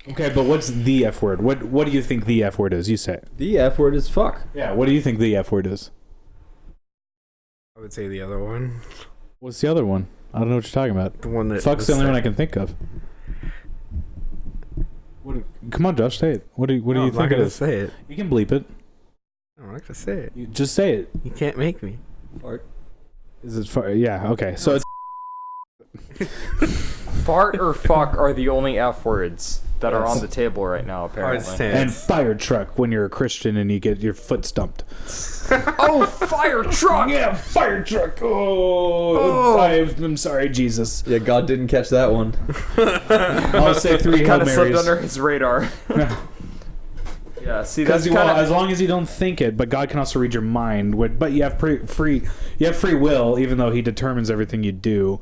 Okay, but what's the F word? What do you think the F word is? You say it. The F word is fuck. Yeah, what do you think the F word is? I would say the other one. What's the other one? I don't know what you're talking about. The one that Fuck's was the only one I said. can think of. Come on, Josh, say it. What do you No, I'm think not it gonna is? say it. You can bleep it. No, I'm not gonna say it. You just say it. You can't make me. Fart. Is it far? Yeah. Okay. So it's Fart or fuck are the only F words that are Yes. on the table right now, apparently. stand. and fire truck when you're a Christian and you get your foot stumped. Oh, fire truck! Yeah, fire truck. Oh, I'm sorry, Jesus. Yeah, God didn't catch that one. I'll say 3 Hail Kind of slipped Marys. under his radar. Yeah, see, that's Because kind of... as long as you don't think it, but God can also read your mind. But you have free will, even though He determines everything you do.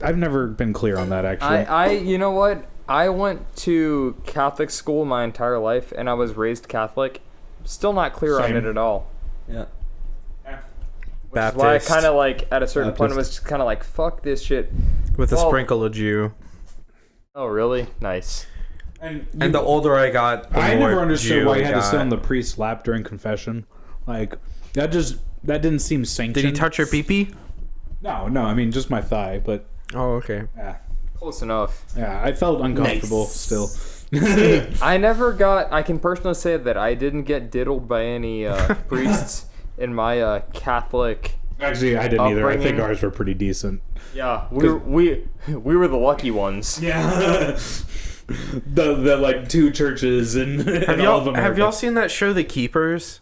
I've never been clear on that, actually. You know what? I went to Catholic school my entire life, and I was raised Catholic. Still not clear on Same. it at all. Yeah. Which is why I kind of like, at a certain point, I was just kind of like, fuck this shit. With a sprinkle of Jew. Oh, really? Nice. And the older I got, the I more never understood Jew why you I had to sit got. on the priest's lap during confession. Like, that didn't seem sanctioned. Did he touch your pee-pee? No, I mean, just my thigh, but... Oh, okay. Yeah. Close enough. Yeah, I felt uncomfortable still. I can personally say that I didn't get diddled by any priests in my Catholic. Actually, I didn't either. I think upbringing. ours were pretty decent. Yeah, we were the lucky ones. Yeah. the like 2 churches and Have all of y'all America. seen that show, The Keepers?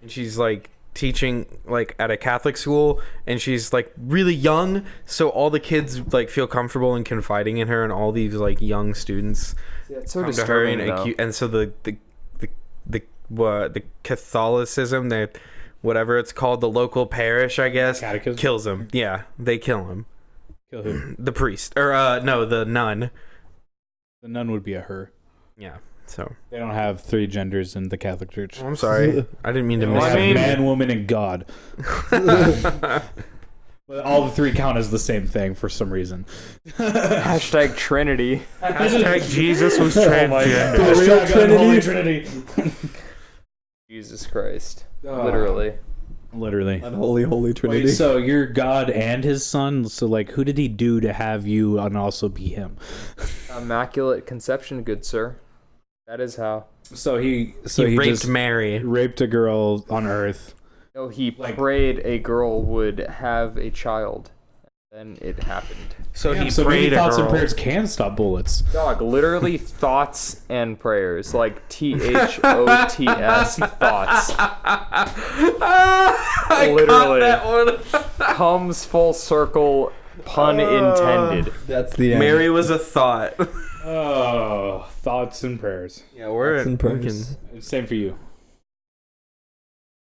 And she's like teaching like at a Catholic school, and she's like really young, so all the kids like feel comfortable and confiding in her, and all these like young students Yeah, it's so come to her disturbing. and so the Catholicism, that whatever it's called, the local parish, I guess, Catechism? kills him. Yeah, they kill him. Kill who? The priest, or no, the nun. The nun would be a her. Yeah. So They don't have 3 genders in the Catholic Church. I'm sorry, I didn't mean to They miss. have I mean- man, woman, and God. But all the 3 count as the same thing for some reason. Hashtag Trinity. Hashtag Jesus was Oh transgender. The real Holy Trinity. Trinity. Jesus Christ. Oh. Literally. Literally. Unholy, holy Trinity. Wait, so you're God and His Son. So like, who did He do to have you and also be Him? Immaculate conception, good sir. That is how. So he He raped just Mary. raped a girl on Earth. No, he Like- prayed a girl would have a child. And it happened. So he so maybe prayed a thoughts and girl. prayers can stop bullets. Dog, literally thoughts and prayers. Like THOTS, thoughts. I Literally. caught that one. Comes full circle, pun intended. That's the end. Mary was a thought. Oh, thoughts and prayers. Yeah, we're Thoughts and prayers. Same for you.